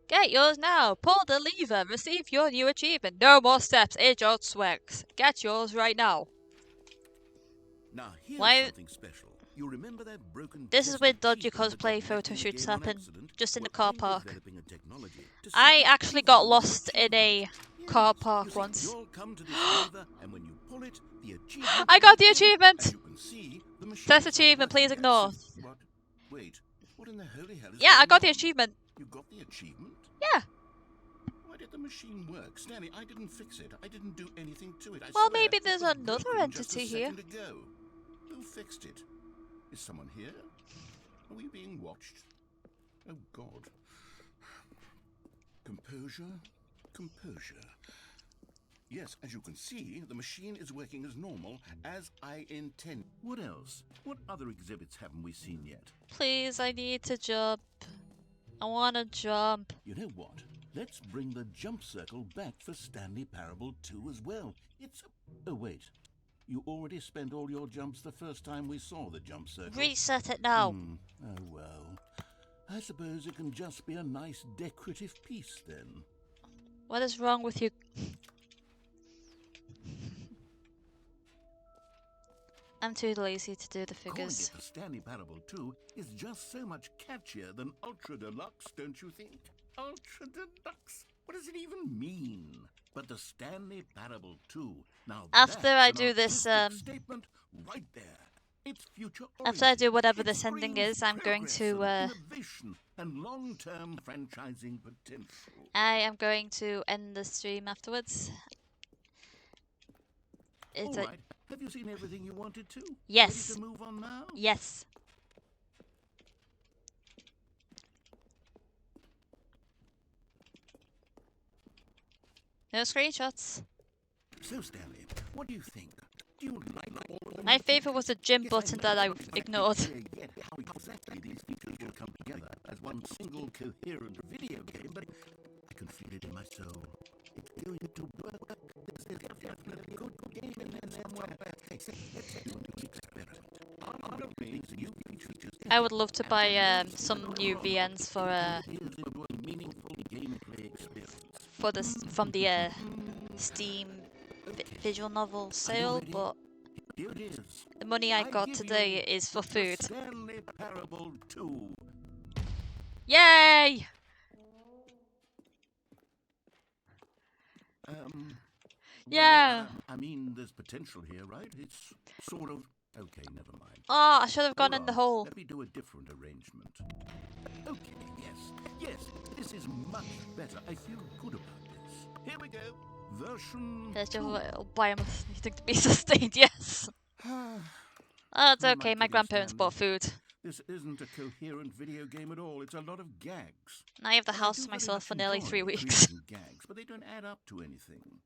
Get yours now. Pull the lever. Receive your new achievement. No more steps. It just works. Get yours right now. Now here's Why- something special. You remember that broken This is test where dodgy achievement that cosplay got photo left in the shoots game on happen. accident? Just in the Well, car I'm park. developing a technology to I simply actually give got you the lost in a achievement. car Yes, park you see, once. you'll come to this lever, and when you pull it, the achievement I got the will appear, achievement! and you can see the machine Test starts achievement, working. please ignore. That's it. What? Wait, what in the holy hell is Yeah, I going got the on? achievement. You got the achievement? Yeah. Why did the machine work? Stanley, I didn't fix it. I didn't do anything to it. I Well, swear, maybe it there's was another broken just a entity here. second ago. Who fixed it? Is someone here? Are we being watched? Oh, God. Composure, composure. Yes, as you can see, the machine is working as normal, as I intend. What else? What other exhibits haven't we seen yet? Please, I need to jump. I want to jump. You know what? Let's bring the jump circle back for Stanley Parable 2 as well. It's a... Oh, wait. You already spent all your jumps the first time we saw the jump circle. Reset it now. Oh, well. I suppose it can just be a nice decorative piece then. What is wrong with you? I'm too lazy to do the Calling figures. it the Stanley Parable 2 is just so much catchier than Ultra Deluxe, don't you think? Ultra Deluxe? What does it even mean? But the Stanley Parable 2. Now After that's I an do this, artistic statement right there. It's future after I do whatever It this ending screams is, I'm going progress to, and innovation and long-term franchising potential. I am going to end the stream afterwards. All It's right. Have you seen everything you wanted to? Yes. Ready to move on now? Yes. No screenshots. So, Stanley, what do you think? Do you like all of them? My favourite was the gym Yes, button I that I know, but ignored. can't clear yet how exactly these features will come together as one single coherent video game, but I can feel it in my soul. It's going to work. This is definitely a good game in somewhere. Let's do an experiment. Out of these new features, I would love to buy some new VNs for here's into a meaningful gameplay experience. from the Steam visual novel sale, but Here it is. the money I got give today you is for the food. Stanley Parable 2. Yay! Yeah. Well, I mean, there's potential here, right? It's sort of... Okay, never mind. Oh, I should have gone Hold in the on. hole. Let me do a different arrangement. Okay, yes, this is much better. I feel good about this. Here we go. Version There's just 2. a biomass needing to be sustained, yes. Oh, it's Who am I okay, my kidding, grandparents Stanley? bought food. This isn't a coherent video game at all. It's a lot of gags. And I have the And I house do to very myself much for nearly enjoy 3 weeks. creating gags, but they don't add up to anything.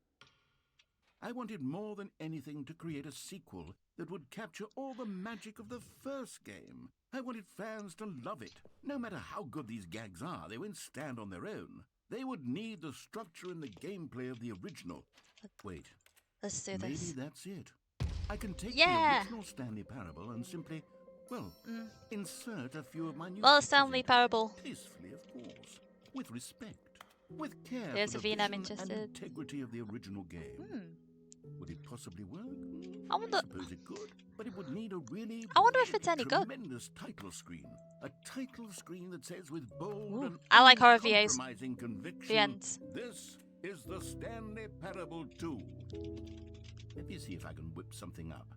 I wanted more than anything to create a sequel that would capture all the magic of the first game. I wanted fans to love it. No matter how good these gags are, they won't stand on their own. They would need the structure and the gameplay of the original. Wait, Let's do maybe this. that's it. I can take Yeah. the original Stanley Parable and simply, well, insert a few of my new Well, features Stanley into it. Parable. Tastefully, of course, with respect, with care There's for a the VN I'm vision and interested. integrity of the original game. Would it possibly work? I wonder- suppose it could, but it would need a really, I wonder if it's any good. tremendous title screen. A title screen that says with bold Ooh, and I like horror VAs. uncompromising conviction, VNs. this is the Stanley Parable 2. Let me see if I can whip something up.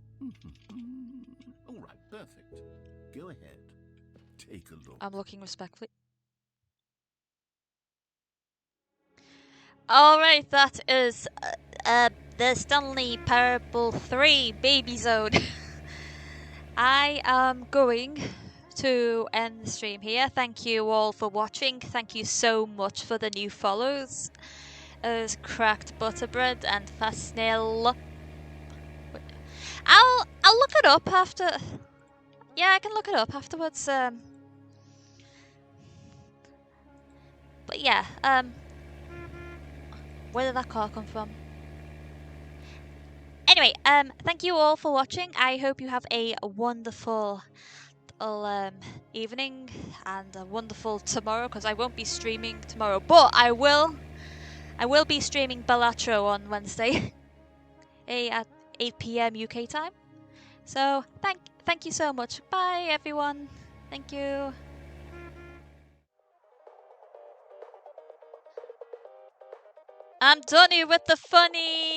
All right, perfect. Go ahead. Take a look. I'm looking respectfully. Alright, that is the Stanley Parable 3 Baby Zone. I am going to end the stream here. Thank you all for watching. Thank you so much for the new follows. As Cracked Butterbread and Fast Snail. I'll look it up after. Yeah, I can look it up afterwards. But yeah, where did that car come from? Anyway, thank you all for watching. I hope you have a wonderful evening and a wonderful tomorrow, because I won't be streaming tomorrow, but I will be streaming Bellatro on Wednesday at 8 PM UK time. So thank you so much. Bye everyone. Thank you. I'm done with the funny.